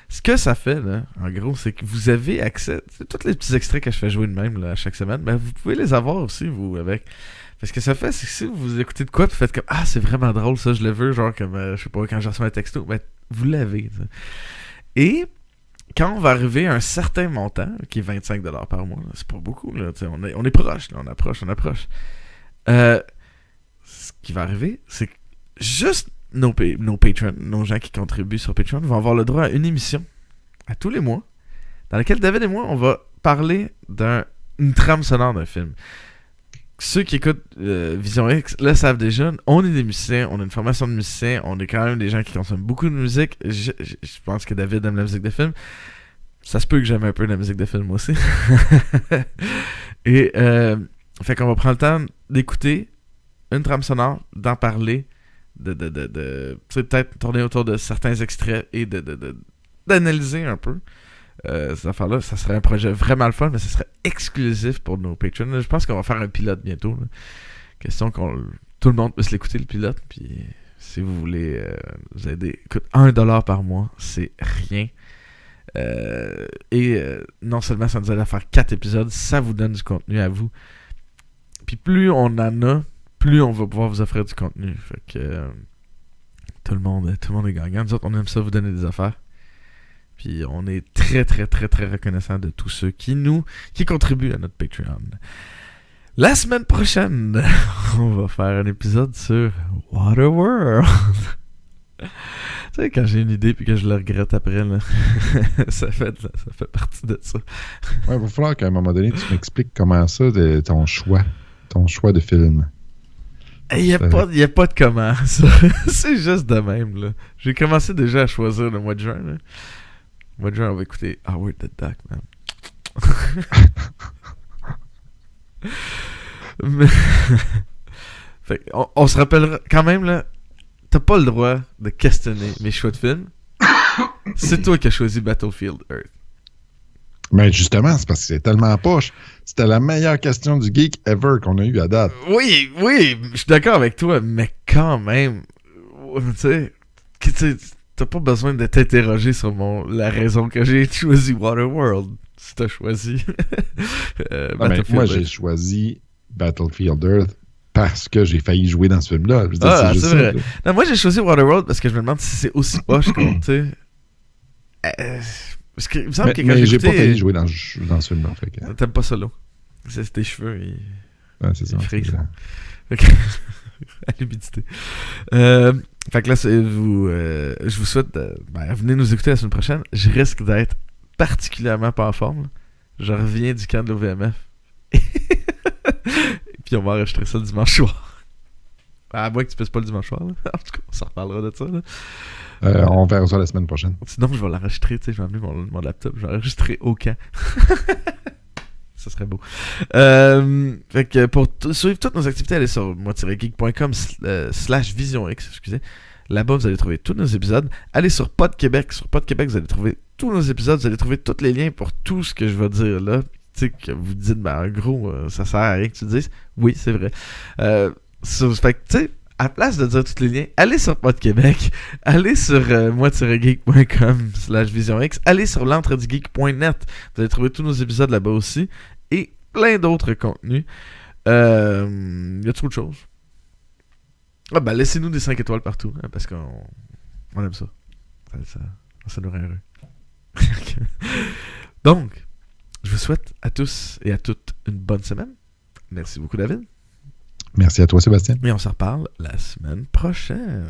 ce que ça fait, là, en gros, c'est que vous avez accès à tous les petits extraits que je fais jouer de même là, à chaque semaine, ben, vous pouvez les avoir aussi, vous, avec. Parce que ça fait, c'est que si vous écoutez de quoi, puis faites comme « Ah, c'est vraiment drôle, ça, je le veux », genre comme, je sais pas, quand je reçois un texto, ben, vous l'avez. Ça. Et quand on va arriver à un certain montant, qui est 25$ par mois, là, c'est pas beaucoup, là, on est proche, là, on approche. Ce qui va arriver, c'est que juste nos patrons, nos gens qui contribuent sur Patreon, vont avoir le droit à une émission à tous les mois, dans laquelle David et moi, on va parler d'une trame sonore d'un film. Ceux qui écoutent Vision X le savent déjà, on est des musiciens, on a une formation de musiciens, on est quand même des gens qui consomment beaucoup de musique. Je pense que David aime la musique de film. Ça se peut que j'aime un peu la musique de film moi aussi. Et fait qu'on va prendre le temps d'écouter une trame sonore, d'en parler, de peut-être tourner autour de certains extraits et d'analyser un peu. Cette affaire-là, ça serait un projet vraiment le fun, mais ce serait exclusif pour nos patrons. Je pense qu'on va faire un pilote bientôt. Là. Question que tout le monde puisse l'écouter, le pilote. Puis si vous voulez vous aider, écoute, 1$ par mois, c'est rien. Et non seulement ça nous aide à faire 4 épisodes, ça vous donne du contenu à vous. Puis plus on en a, plus on va pouvoir vous offrir du contenu. Fait que tout le monde est gagnant. Nous autres, on aime ça vous donner des affaires. Puis on est très, très, très, très reconnaissant de tous ceux qui contribuent à notre Patreon. La semaine prochaine, on va faire un épisode sur Waterworld. Tu sais, quand j'ai une idée puis que je le regrette après, là, ça fait partie de ça. Ouais, il va falloir qu'à un moment donné, tu m'expliques comment ça, ton choix de film. Il n'y a pas de comment, ça. C'est juste de même, là. J'ai commencé déjà à choisir le mois de juin, là. Le mois de juin, on va écouter Howard the Duck, man. Mais... fait, on se rappellera quand même, là, t'as pas le droit de questionner mes choix de films. C'est toi qui as choisi Battlefield Earth. Mais justement, c'est parce que c'est tellement poche. C'était la meilleure question du geek ever qu'on a eu à date. Oui, je suis d'accord avec toi, mais quand même, tu sais, t'as pas besoin de t'interroger sur la raison que j'ai choisi Waterworld. Si t'as choisi moi, j'ai choisi Battlefield Earth parce que j'ai failli jouer dans ce film-là. Je veux dire, c'est vrai. Non, moi, j'ai choisi Waterworld parce que je me demande si c'est aussi poche comme, tu sais... Parce que, il me semble que quand j'ai pas failli jouer dans ce film-là. Fait que... T'aimes pas ça, là? C'est tes cheveux, ouais, c'est ça. Frisent. À l'humidité. Fait que là, je vous souhaite... venez nous écouter la semaine prochaine. Je risque d'être particulièrement pas en forme. Là. Je reviens du camp de l'OVMF. Puis on va enregistrer ça le dimanche soir. À moins que tu fasses pas le dimanche soir. Là. En tout cas, on s'en reparlera de ça. Là. On verra ça la semaine prochaine. Sinon, je vais l'enregistrer. Je vais amener mon laptop. Je vais l'enregistrer au camp. Ça serait beau. Fait que pour suivre toutes nos activités, allez sur moi-geek.com/visionx. Excusez. Là-bas, vous allez trouver tous nos épisodes. Allez sur Pod Québec. Sur Pod Québec, vous allez trouver tous nos épisodes. Vous allez trouver tous les liens pour tout ce que je vais dire là. Tu sais, que vous dites, en gros, ça sert à rien que tu le dises. Oui, c'est vrai. Fait que, tu sais, à la place de dire tous les liens, allez sur Pod Québec. Allez sur moi-geek.com/visionx. Allez sur l'entredugeek.net. Vous allez trouver tous nos épisodes là-bas aussi. Et plein d'autres contenus. Y a trop de choses. Laissez-nous des 5 étoiles partout, hein, parce qu'on aime ça. Ça nous rend heureux. Donc, je vous souhaite à tous et à toutes une bonne semaine. Merci beaucoup, David. Merci à toi, Sébastien. Et on se reparle la semaine prochaine.